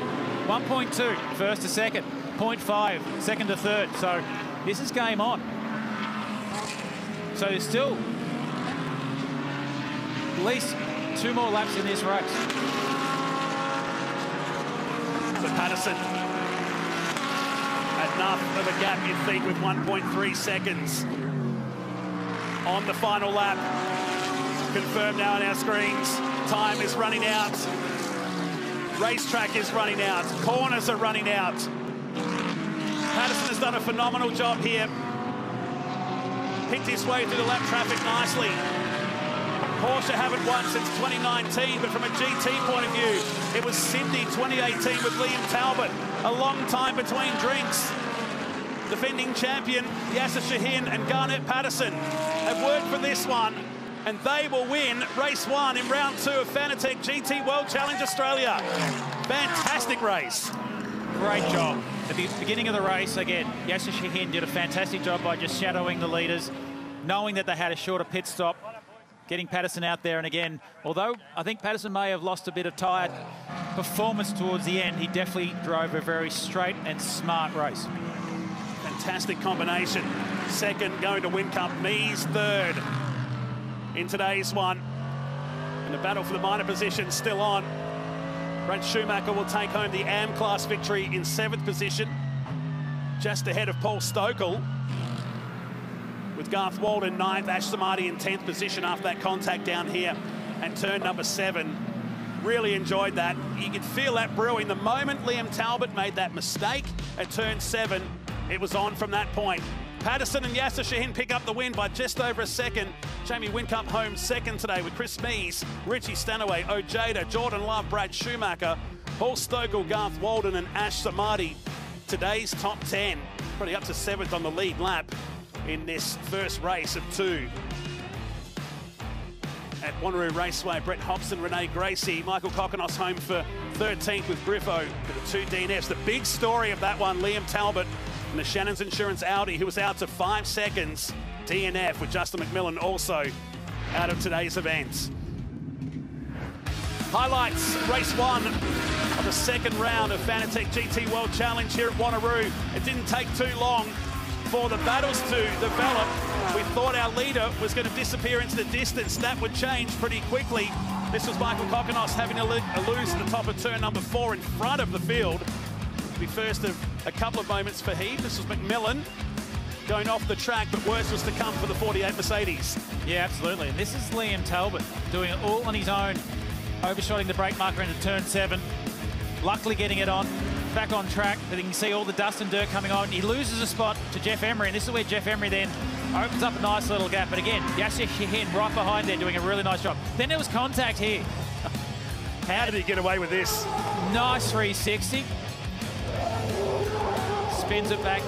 1.2, first to second. 0.5, second to third. So this is game on. So there's still at least 2 more laps in this race. So Patterson, enough of a gap, you think, with 1.3 seconds on the final lap. Confirmed now on our screens. Time is running out. Racetrack is running out. Corners are running out. Patterson has done a phenomenal job here. Picked his way through the lap traffic nicely. Porsche haven't won since 2019, but from a GT point of view, it was Sydney 2018 with Liam Talbot. A long time between drinks. Defending champion Yasser Shahin and Garnett Patterson have worked for this one, and they will win race 1 in round 2 of Fanatec GT World Challenge Australia. Fantastic race. Great job. At the beginning of the race, again, Yasser Shahin did a fantastic job by just shadowing the leaders, knowing that they had a shorter pit stop, getting Patterson out there. And again, although I think Patterson may have lost a bit of tyre performance towards the end, he definitely drove a very straight and smart race. Fantastic combination. Second going to Whincup, Mees third in today's one. And the battle for the minor position still on. Brad Schumacher will take home the AM class victory in 7th position, just ahead of Paul Stokel. With Garth Walden 9th, Ash Samadhi in 10th position after that contact down here and turn number 7. Really enjoyed that. You could feel that brewing. The moment Liam Talbot made that mistake at turn 7, it was on from that point. Patterson and Yasser Shahin pick up the win by just over a second. Jamie Whincup home second today with Chris Mees, Richie Stanaway, Ojeda, Jordan Love, Brad Schumacher, Paul Stokel, Garth Walden and Ash Samadhi. Today's top 10, probably up to 7th on the lead lap in this first race of 2. At Wanneroo Raceway, Brett Hobson, Renee Gracie, Michael Kokonos home for 13th with Griffo with the 2 DNFs. The big story of that one, Liam Talbot and the Shannon's Insurance Audi, who was out to 5 seconds. DNF with Justin McMillan also out of today's events. Highlights, race 1 of the second round of Fanatec GT World Challenge here at Wanneroo. It didn't take too long for the battles to develop. We thought our leader was going to disappear into the distance. That would change pretty quickly. This was Michael Kokonos having a lose at the top of turn number 4 in front of the field. It'll be first of a couple of moments for him. This was McMillan going off the track, but worse was to come for the 48 Mercedes. Yeah, absolutely. And this is Liam Talbot doing it all on his own, overshotting the brake marker into turn 7. Luckily getting it on, back on track, but you can see all the dust and dirt coming on. He loses a spot to Jeff Emery, and this is where Jeff Emery then opens up a nice little gap. But again, Yasser Shahin right behind there doing a really nice job. Then there was contact here. How did he get away with this? Nice 360. Spins it back,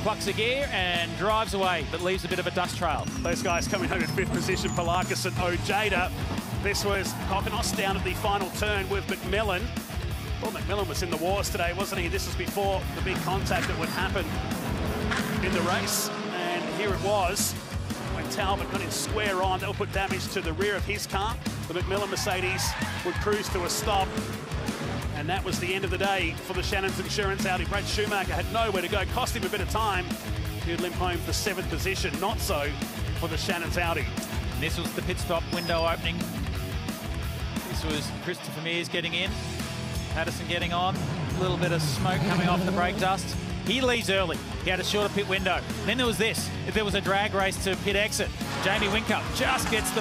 plucks a gear and drives away, but leaves a bit of a dust trail. Those guys coming home in 5th position, Palakis and Ojeda. This was Kokonos down at the final turn with McMillan. Well, McMillan was in the wars today, wasn't he? This was before the big contact that would happen in the race. And here it was when Talbot got in square on. That'll put damage to the rear of his car. The McMillan Mercedes would cruise to a stop. And that was the end of the day for the Shannon's Insurance Audi. Brad Schumacher had nowhere to go, cost him a bit of time. He'd limp home for 7th position, not so for the Shannon's Audi. This was the pit stop window opening. This was Christopher Mears getting in, Patterson getting on, a little bit of smoke coming off the brake dust. He leaves early. He had a shorter pit window. Then there was this. If there was a drag race to pit exit, Jamie Whincup just gets the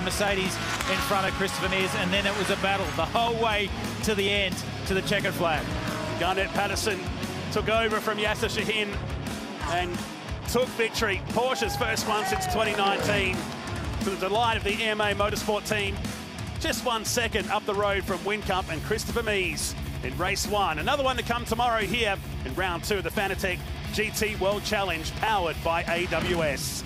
Mercedes in front of Christopher Mears, and then it was a battle the whole way to the end, to the checkered flag. Garnett Patterson took over from Yasser Shahin and took victory. Porsche's first one since 2019. To the delight of the EMA Motorsport team. Just 1 second up the road from Whincup and Christopher Mears in race 1. Another one to come tomorrow here in round 2 of the Fanatec GT World Challenge, powered by AWS.